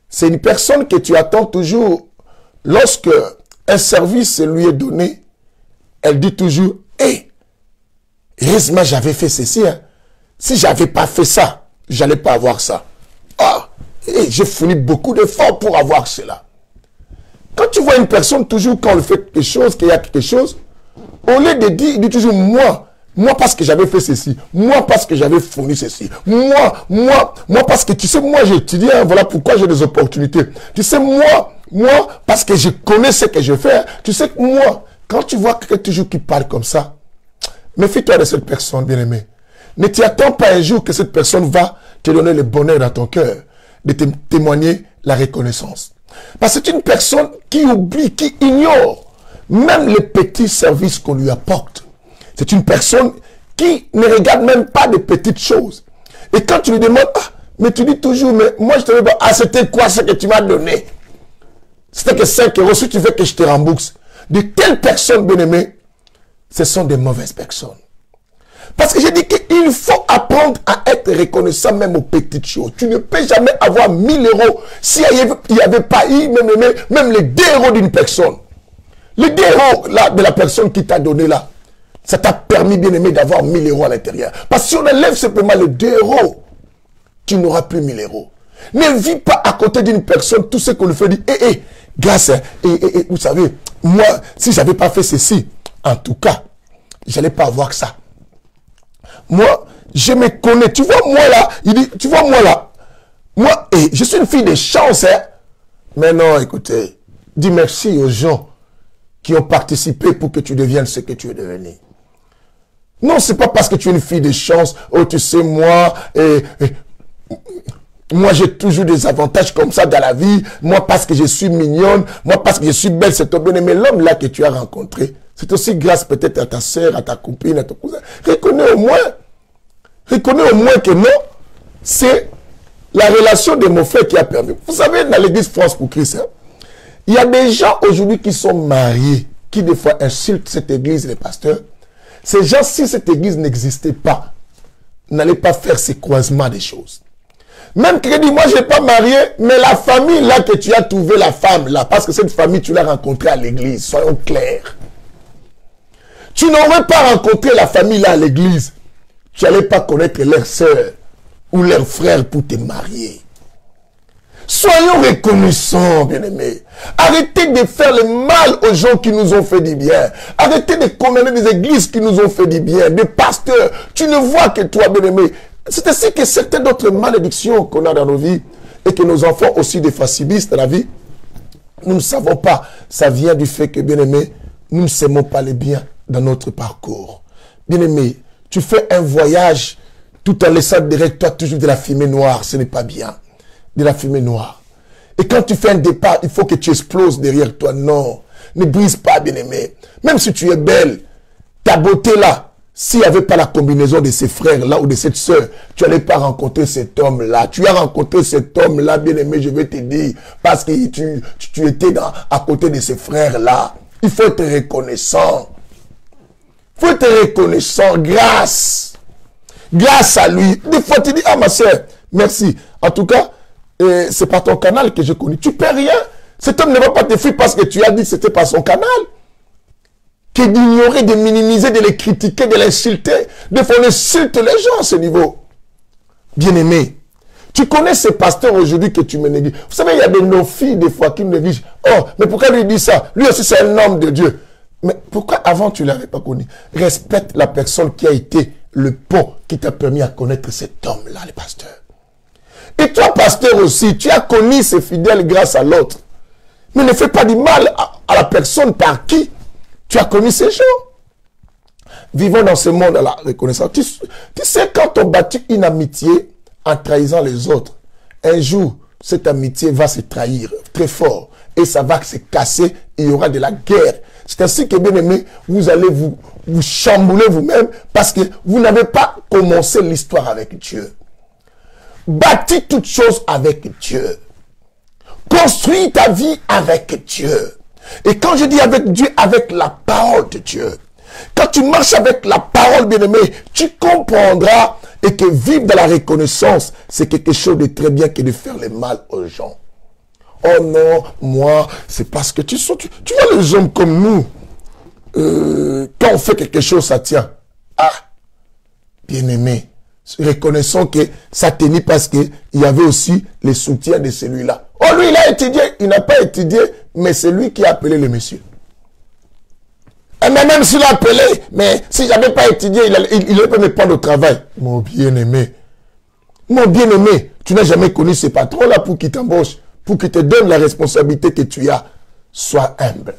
A: c'est une personne que tu attends toujours. Lorsque un service lui est donné, elle dit toujours, hé, heureusement j'avais fait ceci. Hein. Si je n'avais pas fait ça, je n'allais pas avoir ça. Ah, j'ai fourni beaucoup d'efforts pour avoir cela. Quand tu vois une personne, toujours quand elle fait quelque chose, qu'il y a quelque chose, au lieu de dire, il dit toujours, moi parce que j'avais fait ceci, moi parce que j'avais fourni ceci, moi parce que tu sais, moi j'ai étudié, hein, voilà pourquoi j'ai des opportunités. Tu sais, moi parce que je connais ce que je fais, tu sais que moi, quand tu vois quelqu'un toujours qui parle comme ça, méfie-toi de cette personne, bien-aimé. Ne t'y attends pas un jour que cette personne va te donner le bonheur dans ton cœur, de te témoigner la reconnaissance. Parce que c'est une personne qui oublie, qui ignore même les petits services qu'on lui apporte. C'est une personne qui ne regarde même pas de petites choses. Et quand tu lui demandes, mais tu dis toujours, mais moi je te dis, c'était quoi ce que tu m'as donné? C'était que 5 euros, si tu veux que je te rembourse. De telles personnes, bien-aimées, ce sont des mauvaises personnes. Parce que j'ai dit qu'il faut apprendre à être reconnaissant même aux petites choses. Tu ne peux jamais avoir 1000 euros s'il n'y avait pas eu même les 2 euros d'une personne. Les 2 euros là, de la personne qui t'a donné là. Ça t'a permis, bien aimé, d'avoir 1000 euros à l'intérieur. Parce que si on enlève simplement les 2 euros, tu n'auras plus 1000 euros. Ne vis pas à côté d'une personne, tout ce qu'on lui fait dire, grâce, vous savez, moi, si je n'avais pas fait ceci, en tout cas, je n'allais pas avoir ça. Moi, je me connais. Tu vois, moi là, il dit, tu vois, moi là, moi, je suis une fille de chance, hein. Mais non, écoutez, dis merci aux gens qui ont participé pour que tu deviennes ce que tu es devenu. Non, c'est pas parce que tu es une fille de chance, oh, tu sais, moi, moi, j'ai toujours des avantages comme ça dans la vie. Moi, parce que je suis mignonne. Moi, parce que je suis belle, c'est ton bien-aimé. L'homme là que tu as rencontré, c'est aussi grâce peut-être à ta soeur, à ta copine, à ton cousin. Reconnais au moins que non, c'est la relation de mon frère qui a permis. Vous savez, dans l'église France pour Christ, hein, il y a des gens aujourd'hui qui sont mariés, qui des fois insultent cette église, les pasteurs. Ces gens, si cette église n'existait pas, n'allaient pas faire ces croisements des choses. Même quelqu'un dit, moi je n'ai pas marié, mais la famille là que tu as trouvé, la femme là, parce que cette famille tu l'as rencontrée à l'église, soyons clairs. Tu n'aurais pas rencontré la famille là à l'église, tu n'allais pas connaître leur soeur ou leur frère pour te marier. Soyons reconnaissants, bien-aimés. Arrêtez de faire le mal aux gens qui nous ont fait du bien. Arrêtez de condamner des églises qui nous ont fait du bien, des pasteurs. Tu ne vois que toi, bien-aimé. C'est ainsi que certaines autres malédictions qu'on a dans nos vies et que nos enfants aussi des facilistes dans la vie, nous ne savons pas. Ça vient du fait que, bien-aimé, nous ne s'aimons pas les biens dans notre parcours. Bien-aimé, tu fais un voyage tout en laissant derrière toi toujours de la fumée noire. Ce n'est pas bien. De la fumée noire. Et quand tu fais un départ, il faut que tu exploses derrière toi. Non, ne brise pas, bien-aimé. Même si tu es belle, ta beauté là, s'il n'y avait pas la combinaison de ces frères-là ou de cette sœur, tu n'allais pas rencontrer cet homme-là. Tu as rencontré cet homme-là, bien-aimé, je vais te dire, parce que tu étais à côté de ces frères-là. Il faut être reconnaissant. Il faut être reconnaissant. Grâce à lui. Des fois, tu dis, ah ma sœur, merci. En tout cas, c'est par ton canal que je connais. Tu ne perds rien. Cet homme ne va pas te fuir parce que tu as dit que c'était par son canal. Que d'ignorer, de minimiser, de les critiquer, de l'insulter. Des fois, on insulte les gens à ce niveau. Bien-aimé, tu connais ce pasteur aujourd'hui que tu me négliges. Vous savez, il y a de nos filles, des fois, qui me négligent. Oh, mais pourquoi lui dit ça? Lui aussi, c'est un homme de Dieu. Mais pourquoi avant, tu ne l'avais pas connu? Respecte la personne qui a été le pont qui t'a permis à connaître cet homme-là, le pasteur. Et toi, pasteur aussi, tu as connu ces fidèles grâce à l'autre. Mais ne fais pas du mal à la personne par qui tu as connu ces gens. Vivons dans ce monde à la reconnaissance. Tu sais, quand on bâtit une amitié en trahissant les autres, un jour, cette amitié va se trahir très fort. Et ça va se casser, il y aura de la guerre. C'est ainsi que, bien aimé, vous allez vous chambouler vous-même parce que vous n'avez pas commencé l'histoire avec Dieu. Bâtis toutes choses avec Dieu. Construis ta vie avec Dieu. Et quand je dis avec Dieu, avec la parole de Dieu. Quand tu marches avec la parole, bien-aimé, tu comprendras et que vivre dans la reconnaissance, c'est quelque chose de très bien que de faire le mal aux gens. Oh non, moi, c'est parce que tu vois les hommes comme nous, quand on fait quelque chose, ça tient. Ah, bien-aimé, reconnaissons que ça tenait parce qu'il y avait aussi le soutien de celui-là. Oh, lui, il a étudié, il n'a pas étudié, mais c'est lui qui a appelé le monsieur. Et même s'il a appelé, mais si je n'avais pas étudié, il aurait pu me prendre au travail. Mon bien-aimé, tu n'as jamais connu ce patron-là pour qu'il t'embauche, pour qu'il te donne la responsabilité que tu as. Sois humble.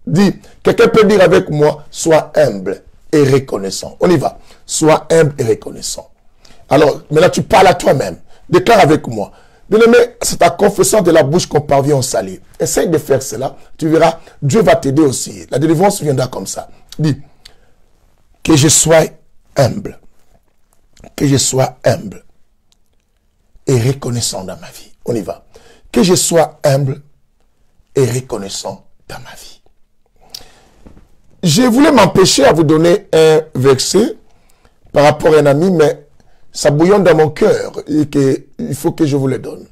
A: Dis, quelqu'un peut dire avec moi, sois humble et reconnaissant. On y va. Sois humble et reconnaissant. Alors, maintenant tu parles à toi-même. Déclare avec moi. Bien-aimé, c'est ta confession de la bouche qu'on parvient au salut. Essaye de faire cela. Tu verras, Dieu va t'aider aussi. La délivrance viendra comme ça. Dis, que je sois humble. Que je sois humble et reconnaissant dans ma vie. On y va. Que je sois humble et reconnaissant dans ma vie. Je voulais m'empêcher à vous donner un verset par rapport à un ami, mais ça bouillonne dans mon cœur et il faut que je vous le donne.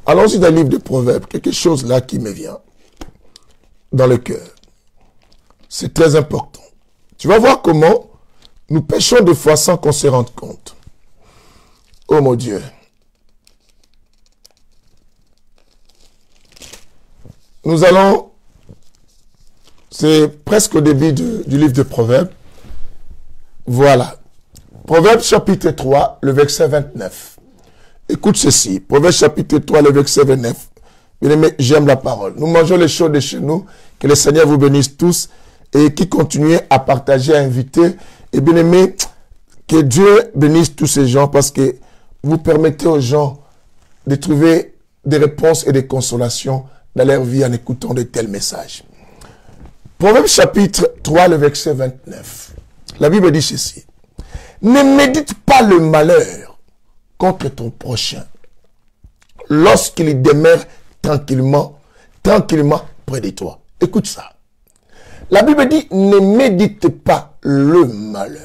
A: Allons-y dans le livre de Proverbes, quelque chose là qui me vient dans le cœur. C'est très important. Tu vas voir comment nous péchons des fois sans qu'on se rende compte. Oh mon Dieu. Nous allons, c'est presque au début du livre de Proverbes. Voilà. Proverbes chapitre 3, le verset 29. Écoute ceci. Proverbes chapitre 3, le verset 29. Bien-aimés, j'aime la parole. Nous mangeons les choses de chez nous. Que le Seigneur vous bénisse tous et qui continuez à partager, à inviter. Et bien aimé, que Dieu bénisse tous ces gens parce que vous permettez aux gens de trouver des réponses et des consolations dans leur vie en écoutant de tels messages. Proverbe chapitre 3, le verset 29. La Bible dit ceci. Ne médite pas le malheur contre ton prochain lorsqu'il demeure tranquillement près de toi. Écoute ça. La Bible dit, ne médite pas le malheur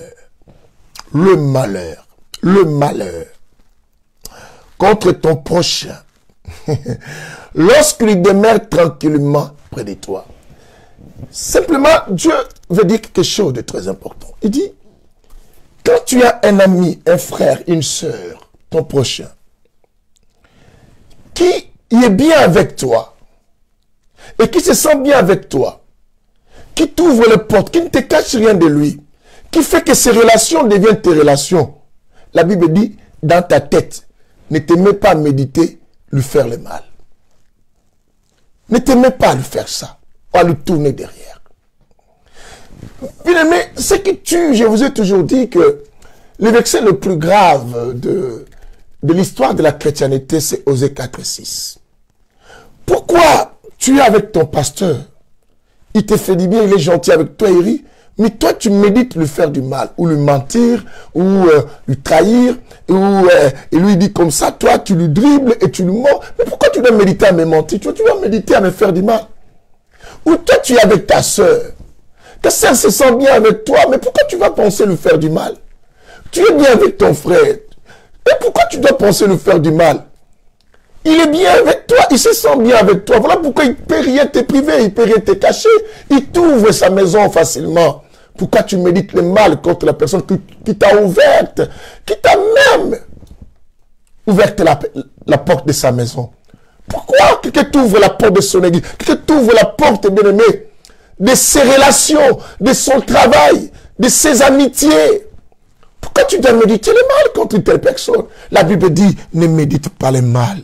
A: contre ton prochain lorsqu'il demeure tranquillement près de toi. Simplement, Dieu veut dire quelque chose de très important. Il dit, quand tu as un ami, un frère, une sœur, ton prochain, qui est bien avec toi, et qui se sent bien avec toi, qui t'ouvre les portes, qui ne te cache rien de lui, qui fait que ces relations deviennent tes relations. La Bible dit, dans ta tête, ne te mets pas à méditer, lui faire le mal. Ne te mets pas à lui faire ça, ou à lui tourner derrière. Bien aimé, ce qui tue, je vous ai toujours dit que le verset le plus grave de l'histoire de la chrétienté, c'est Osée 4,6. Pourquoi tu es avec ton pasteur? Il te fait du bien, il est gentil avec toi, il rit. Mais toi, tu médites lui faire du mal, ou lui mentir, ou lui trahir, ou il lui dit comme ça, toi, tu lui dribbles et tu lui mens. Mais pourquoi tu dois méditer à me mentir? Tu dois méditer à me faire du mal. Ou toi, tu es avec ta sœur. Ta sœur se sent bien avec toi, mais pourquoi tu vas penser lui faire du mal? Tu es bien avec ton frère. Et pourquoi tu dois penser lui faire du mal? Il est bien avec toi, il se sent bien avec toi. Voilà pourquoi il ne peut rien te priver, il ne peut rien te cacher. Il t'ouvre sa maison facilement. Pourquoi tu médites le mal contre la personne qui t'a ouverte, qui t'a même ouverte la porte de sa maison? Pourquoi quelqu'un t'ouvre la porte de son église? Quelqu'un t'ouvre la porte, bien-aimé, de ses relations, de son travail, de ses amitiés? Pourquoi tu dois méditer le mal contre une telle personne? La Bible dit, ne médite pas le mal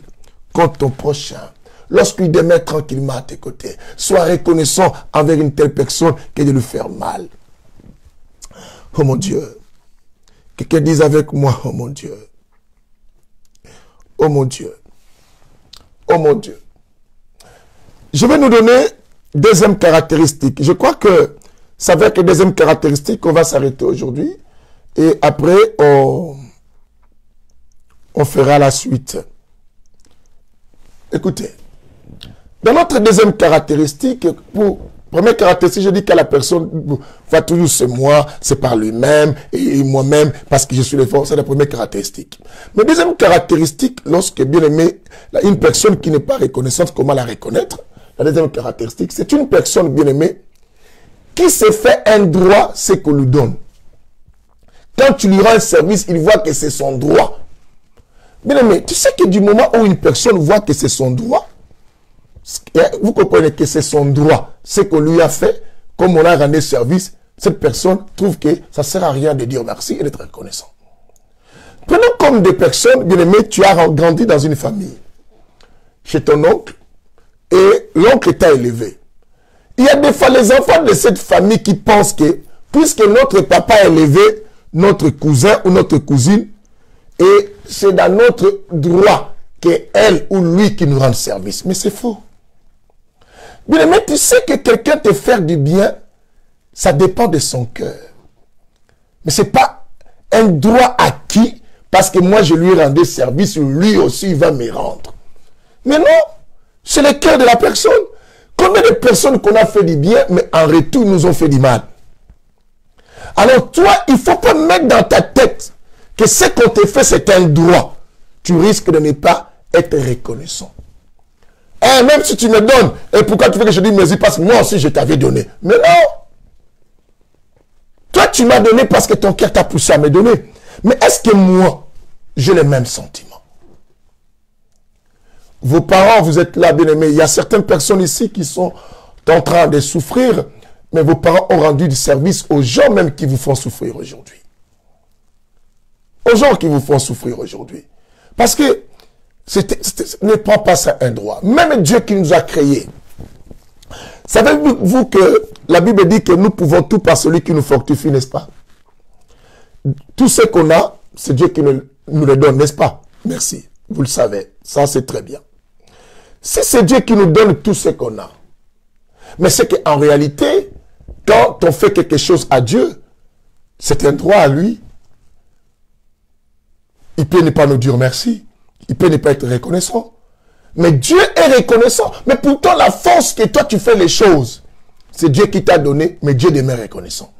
A: contre ton prochain. Lorsqu'il demeure tranquillement à tes côtés, sois reconnaissant envers une telle personne que de lui faire mal. Oh mon Dieu. Quelqu'un dise avec moi, oh mon Dieu. Oh mon Dieu. Oh mon Dieu. Je vais nous donner deuxième caractéristique. Je crois que c'est avec la deuxième caractéristique qu'on va s'arrêter aujourd'hui. Et après, on fera la suite. Écoutez, dans notre deuxième caractéristique, première caractéristique, je dis que la personne va toujours c'est moi, c'est par lui-même, et moi-même, parce que je suis le fort, c'est la première caractéristique. Mais deuxième caractéristique, lorsque, bien aimé, une personne qui n'est pas reconnaissante, comment la reconnaître? La deuxième caractéristique, c'est une personne, bien aimée, qui se fait un droit, ce qu'on lui donne. Quand tu lui rends un service, il voit que c'est son droit. Bien aimé, tu sais que du moment où une personne voit que c'est son droit, vous comprenez que c'est son droit, ce qu'on lui a fait, comme on a rendu service, cette personne trouve que ça ne sert à rien de dire merci et d'être reconnaissant. Prenons comme des personnes, bien aimé, tu as grandi dans une famille, chez ton oncle, et l'oncle t'a élevé. Il y a des fois les enfants de cette famille qui pensent que, puisque notre papa a élevé notre cousin ou notre cousine, et c'est dans notre droit que elle ou lui qui nous rend service. Mais c'est faux. Bien aimé, tu sais que quelqu'un te fait du bien, ça dépend de son cœur. Mais ce n'est pas un droit acquis parce que moi je lui ai rendu service, lui aussi il va me rendre. Mais non, c'est le cœur de la personne. Combien de personnes qu'on a fait du bien, mais en retour ils nous ont fait du mal. Alors toi, il ne faut pas mettre dans ta tête que ce qu'on te fait, c'est un droit. Tu risques de ne pas être reconnaissant. Et même si tu me donnes, et pourquoi tu veux que je dise merci? Parce que moi aussi je t'avais donné. Mais non. tu m'as donné parce que ton cœur t'a poussé à me donner. Mais est-ce que moi, j'ai les mêmes sentiments? Vos parents, vous êtes là, bien-aimés. Il y a certaines personnes ici qui sont en train de souffrir, mais vos parents ont rendu du service aux gens même qui vous font souffrir aujourd'hui. Aux gens qui vous font souffrir aujourd'hui. Parce que ne prends pas ça un droit. Même Dieu qui nous a créés. Savez-vous que la Bible dit que nous pouvons tout par celui qui nous fortifie, n'est-ce pas? Tout ce qu'on a, c'est Dieu qui nous le donne, n'est-ce pas? Merci. Vous le savez. Ça, c'est très bien. Si c'est Dieu qui nous donne tout ce qu'on a, mais c'est qu'en réalité, quand on fait quelque chose à Dieu, c'est un droit à lui. Il peut ne pas nous dire merci. Il peut ne pas être reconnaissant. Mais Dieu est reconnaissant. Mais pourtant, la force que toi, tu fais les choses, c'est Dieu qui t'a donné, mais Dieu demeure reconnaissant.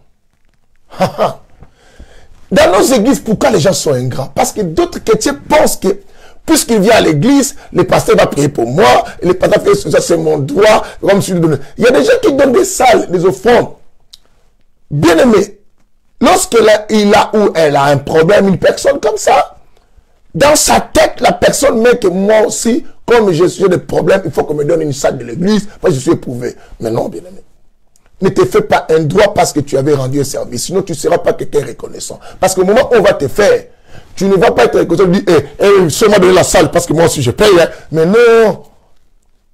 A: Dans nos églises, pourquoi les gens sont ingrats? Parce que d'autres chrétiens pensent que, puisqu'il vient à l'église, le pasteur va prier pour moi, et le pasteur fait ça, c'est mon droit. Comme si il y a des gens qui donnent des salles, des offrandes. Bien aimé, lorsqu'il a ou elle a un problème, une personne comme ça, dans sa tête, la personne met que moi aussi, comme j'ai des problèmes, il faut qu'on me donne une salle de l'église, parce que je suis éprouvé. Mais non, bien aimé. Ne te fais pas un droit parce que tu avais rendu un service. Sinon, tu ne seras pas quelqu'un reconnaissant. Parce qu'au moment où on va te faire, tu ne vas pas être reconnaissant. Tu dis, seulement donner la salle parce que moi aussi je paye. Hein. Mais non.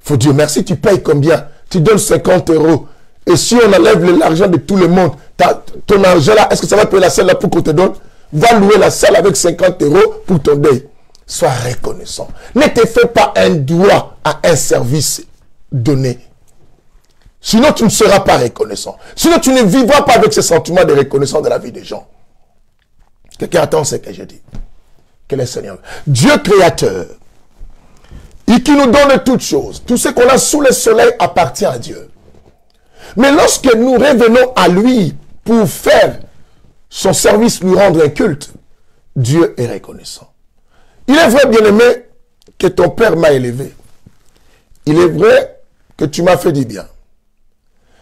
A: Il faut dire merci. Tu payes combien? Tu donnes 50 €. Et si on enlève l'argent de tout le monde, ton argent là, est-ce que ça va payer la salle là pour qu'on te donne? Va louer la salle avec 50 € pour ton deuil. Sois reconnaissant. Ne te fais pas un droit à un service donné. Sinon, tu ne seras pas reconnaissant. Sinon, tu ne vivras pas avec ce sentiment de reconnaissance de la vie des gens. Quelqu'un attend ce que je dis. Quel est le Seigneur? Dieu créateur, et qui nous donne toutes choses. Tout ce qu'on a sous le soleil appartient à Dieu. Mais lorsque nous revenons à lui pour faire son service, lui rendre un culte, Dieu est reconnaissant. Il est vrai, bien-aimé, que ton Père m'a élevé. Il est vrai que tu m'as fait du bien.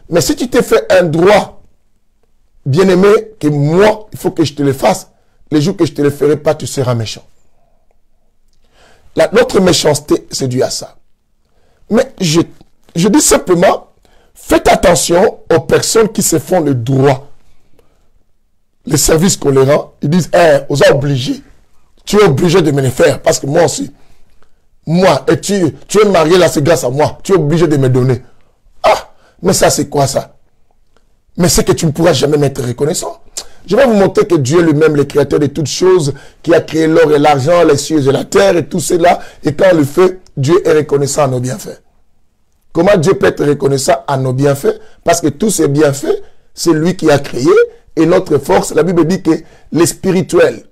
A: Mais si tu t'es fait un droit, bien-aimé, que moi, il faut que je te le fasse, les jours que je ne te le ferai pas, tu seras méchant. Notre méchanceté, c'est dû à ça. Mais je dis simplement, faites attention aux personnes qui se font le droit. Les services qu'on leur rend, ils disent, on est obligé. Tu es obligé de me le faire, parce que moi aussi. Moi, et tu es marié là, c'est grâce à moi. Tu es obligé de me donner. Ah, mais ça, c'est quoi ça? Mais c'est que tu ne pourras jamais m'être reconnaissant. Je vais vous montrer que Dieu lui-même, le créateur de toutes choses, qui a créé l'or et l'argent, les cieux et la terre et tout cela, et quand on le fait, Dieu est reconnaissant à nos bienfaits. Comment Dieu peut être reconnaissant à nos bienfaits? Parce que tous ces bienfaits, c'est lui qui a créé, et notre force, la Bible dit que les spirituels,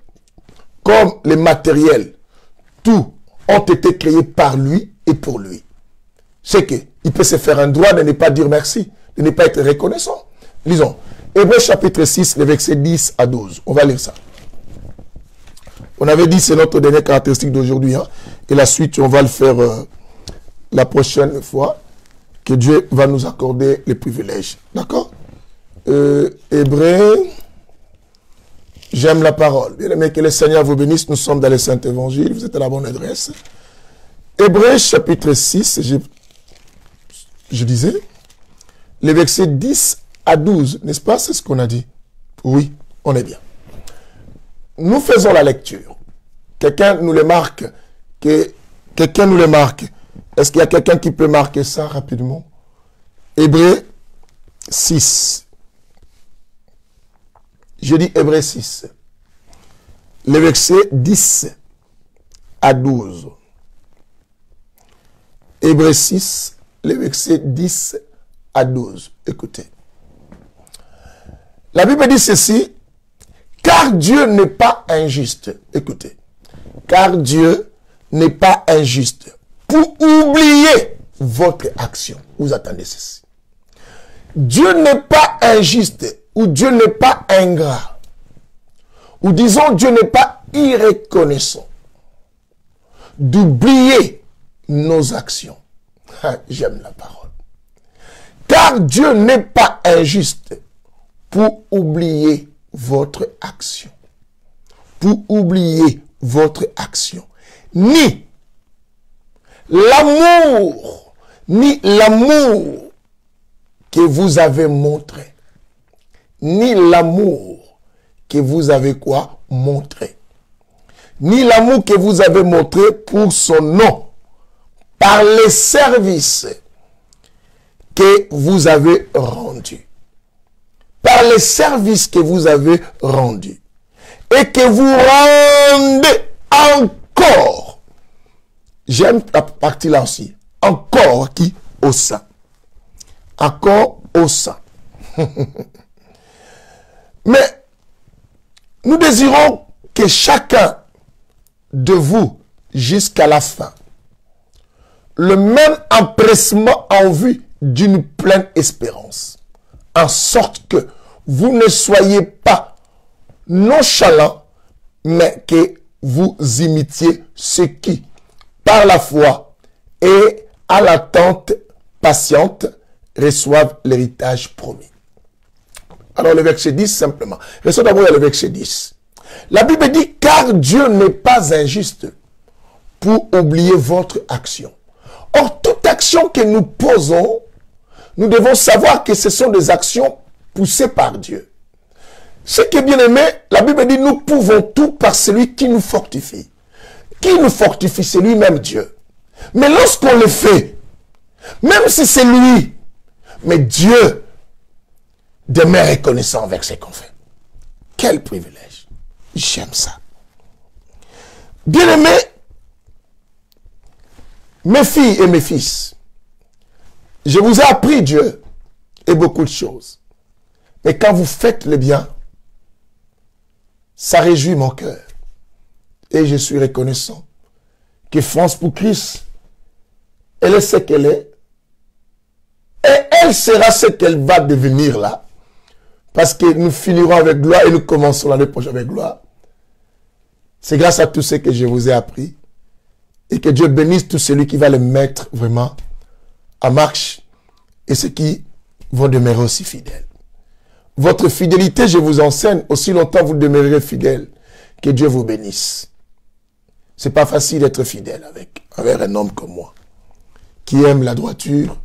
A: comme les matériels, tout ont été créés par lui et pour lui. C'est qu'il peut se faire un droit de ne pas dire merci, de ne pas être reconnaissant. Lisons. Hébreux chapitre 6, les versets 10 à 12. On va lire ça. On avait dit c'est notre dernière caractéristique d'aujourd'hui. Hein, et la suite, on va le faire la prochaine fois. Que Dieu va nous accorder les privilèges. D'accord? Hébreux. J'aime la parole. Bien aimé, que le Seigneur vous bénisse. Nous sommes dans le Saint-Évangile. Vous êtes à la bonne adresse. Hébreux chapitre 6, je disais, les versets 10 à 12, n'est-ce pas? C'est ce qu'on a dit. Oui, on est bien. Nous faisons la lecture. Quelqu'un nous le marque. Quelqu'un nous le marque. Est-ce qu'il y a quelqu'un qui peut marquer ça rapidement? Hébreux 6. Je dis Hébreux 6. Les versets 10 à 12. Hébreux 6, les versets 10 à 12. Écoutez. La Bible dit ceci, car Dieu n'est pas injuste. Écoutez. Car Dieu n'est pas injuste pour oublier votre action. Vous attendez ceci. Dieu n'est pas injuste ou Dieu n'est pas ingrat. Ou disons Dieu n'est pas irreconnaissant d'oublier nos actions. J'aime la parole. Car Dieu n'est pas injuste pour oublier votre action. Pour oublier votre action. Ni l'amour que vous avez montré. Ni l'amour que vous avez quoi? Montré. Ni l'amour que vous avez montré pour son nom. Par les services que vous avez rendus. Par les services que vous avez rendus. Et que vous rendez encore. J'aime la partie là aussi. Encore qui? Au sein. Encore au sein. Mais nous désirons que chacun de vous, jusqu'à la fin, le même empressement en vue d'une pleine espérance, en sorte que vous ne soyez pas nonchalants, mais que vous imitiez ceux qui, par la foi et à l'attente patiente, reçoivent l'héritage promis. Alors le verset 10 simplement. Restons d'abord le verset 10. La Bible dit, car Dieu n'est pas injuste pour oublier votre action. Or, toute action que nous posons, nous devons savoir que ce sont des actions poussées par Dieu. Ce qui est bien aimé, la Bible dit, nous pouvons tout par celui qui nous fortifie. Qui nous fortifie, c'est lui-même Dieu. Mais lorsqu'on le fait, même si c'est lui, mais Dieu demeure reconnaissant avec ce qu'on fait. Quel privilège. J'aime ça. Bien aimé, mes filles et mes fils, je vous ai appris Dieu et beaucoup de choses. Mais quand vous faites le bien, ça réjouit mon cœur. Et je suis reconnaissant que France pour Christ, elle est ce qu'elle est. Et elle sera ce qu'elle va devenir là. Parce que nous finirons avec gloire et nous commencerons l'année prochaine avec gloire. C'est grâce à tout ce que je vous ai appris. Et que Dieu bénisse tout celui qui va le mettre vraiment en marche. Et ceux qui vont demeurer aussi fidèles. Votre fidélité, je vous enseigne, aussi longtemps vous demeurerez fidèles. Que Dieu vous bénisse. C'est pas facile d'être fidèle avec un homme comme moi. Qui aime la droiture,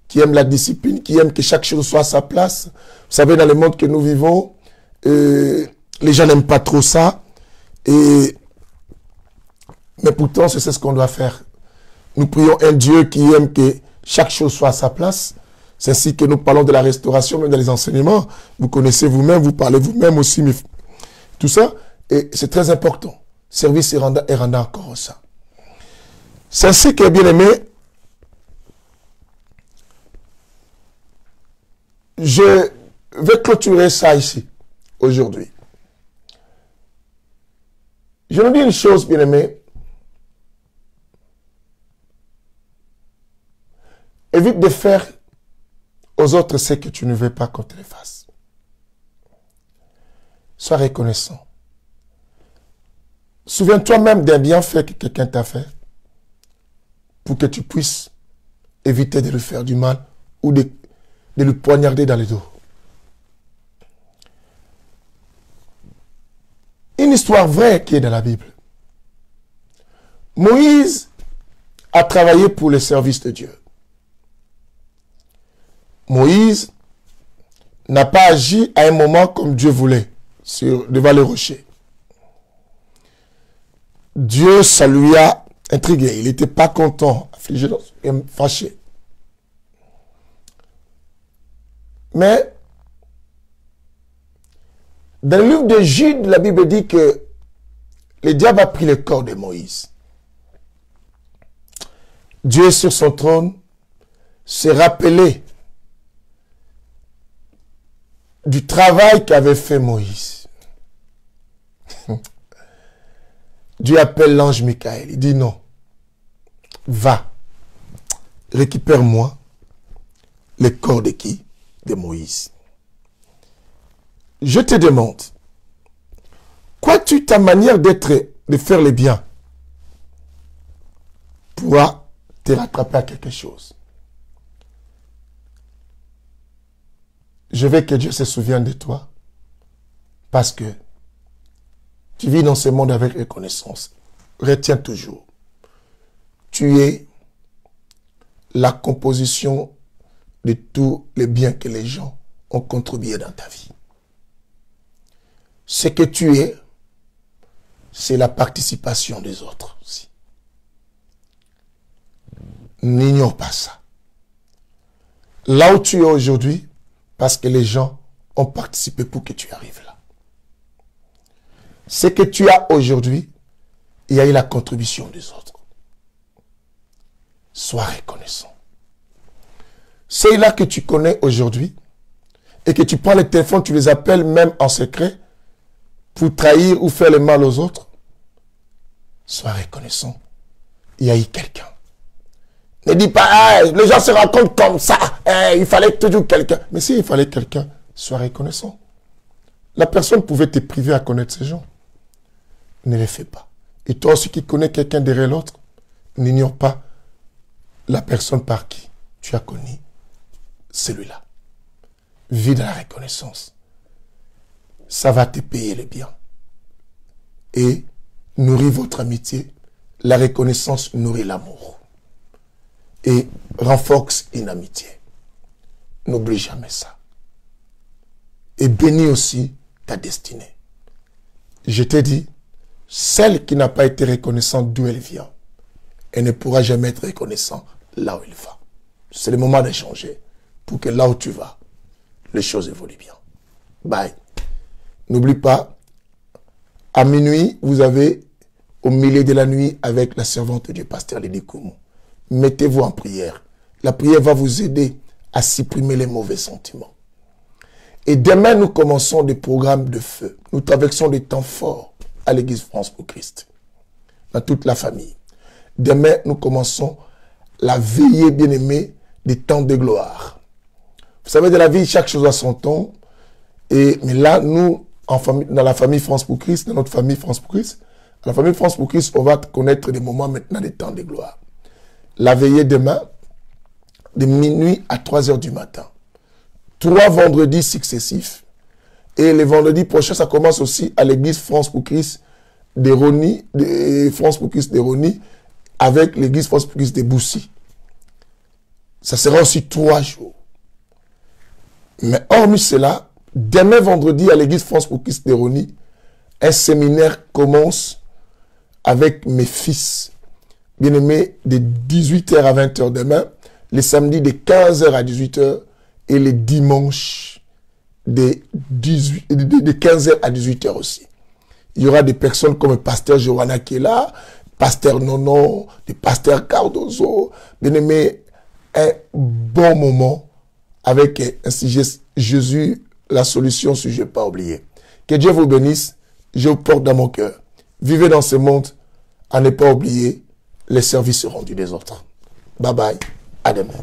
A: qui aime la discipline, qui aime que chaque chose soit à sa place. Vous savez, dans le monde que nous vivons, les gens n'aiment pas trop ça. Mais pourtant, c'est ce qu'on doit faire. Nous prions un Dieu qui aime que chaque chose soit à sa place. C'est ainsi que nous parlons de la restauration, même dans les enseignements. Vous connaissez vous-même, vous parlez vous-même aussi. Mais tout ça, et c'est très important. Service et rendant encore ça. C'est ainsi que, bien aimé, je vais clôturer ça ici, aujourd'hui. Je nous dis une chose, bien aimé. Évite de faire aux autres ce que tu ne veux pas qu'on te le fasse. Sois reconnaissant. Souviens-toi même d'un bienfait que quelqu'un t'a fait pour que tu puisses éviter de lui faire du mal ou de lui poignarder dans le dos. Une histoire vraie qui est dans la Bible. Moïse a travaillé pour le service de Dieu. Moïse n'a pas agi à un moment comme Dieu voulait, devant le rocher. Dieu, ça lui a intrigué. Il n'était pas content, affligé, fâché. Mais, dans le livre de Jude, la Bible dit que le diable a pris le corps de Moïse. Dieu sur son trône s'est rappelé du travail qu'avait fait Moïse. Dieu appelle l'ange Michael. Il dit non. Va. Récupère-moi le corps de qui? De Moïse. Je te demande, crois-tu ta manière d'être, de faire le bien pourra te rattraper à quelque chose? Je veux que Dieu se souvienne de toi Parce que tu vis dans ce monde avec reconnaissance. Retiens toujours. Tu es la composition de tous les biens que les gens ont contribué dans ta vie. Ce que tu es, c'est la participation des autres aussi. N'ignore pas ça. Là où tu es aujourd'hui, parce que les gens ont participé pour que tu arrives là. Ce que tu as aujourd'hui, il y a eu la contribution des autres. Sois reconnaissant. C'est là que tu connais aujourd'hui et que tu prends le téléphone, tu les appelles même en secret pour trahir ou faire le mal aux autres. Sois reconnaissant. Il y a eu quelqu'un. Ne dis pas, les gens se racontent comme ça. Il fallait toujours quelqu'un. Mais s'il fallait quelqu'un, sois reconnaissant. La personne pouvait te priver à connaître ces gens. Ne les fais pas. Et toi aussi qui connais quelqu'un derrière l'autre, n'ignore pas la personne par qui tu as connu celui-là. Vis dans la reconnaissance. Ça va te payer le bien. Et nourris votre amitié. La reconnaissance nourrit l'amour. Et renforce une amitié. N'oublie jamais ça. Et bénis aussi ta destinée. Je t'ai dit, celle qui n'a pas été reconnaissante d'où elle vient, elle ne pourra jamais être reconnaissante là où elle va. C'est le moment de changer pour que là où tu vas, les choses évoluent bien. Bye. N'oublie pas, à minuit, vous avez au milieu de la nuit avec la servante du pasteur Lydie Koumou. Mettez-vous en prière. La prière va vous aider à supprimer les mauvais sentiments. Et demain, nous commençons des programmes de feu. Nous traversons des temps forts à l'Église France pour Christ. Dans toute la famille. Demain, nous commençons la veillée bien-aimée des temps de gloire. Vous savez, de la vie, chaque chose a son temps. Mais là, nous, en famille, dans la famille France pour Christ, dans notre famille France pour Christ, dans la famille France pour Christ, on va connaître des moments maintenant des temps de gloire. La veillée demain, de minuit à 3 heures du matin. 3 vendredis successifs. Et le vendredi prochain, ça commence aussi à l'église France pour Christ de Rony, France pour Christ de Rony, avec l'église France pour Christ de Boussy. Ça sera aussi 3 jours. Mais hormis cela, demain vendredi à l'église France pour Christ de Rony, un séminaire commence avec mes fils bien-aimés de 18h à 20h demain, les samedis de 15h à 18h et les dimanches de 15h à 18h aussi. Il y aura des personnes comme le pasteur Johanna qui est là, pasteur Nono, le pasteur Cardozo, bien-aimé, un bon moment avec un sujet Jésus, la solution, sujet pas oublié. Que Dieu vous bénisse, je vous porte dans mon cœur. Vivez dans ce monde, à ne pas oublier les services rendus des autres. Bye bye, à demain.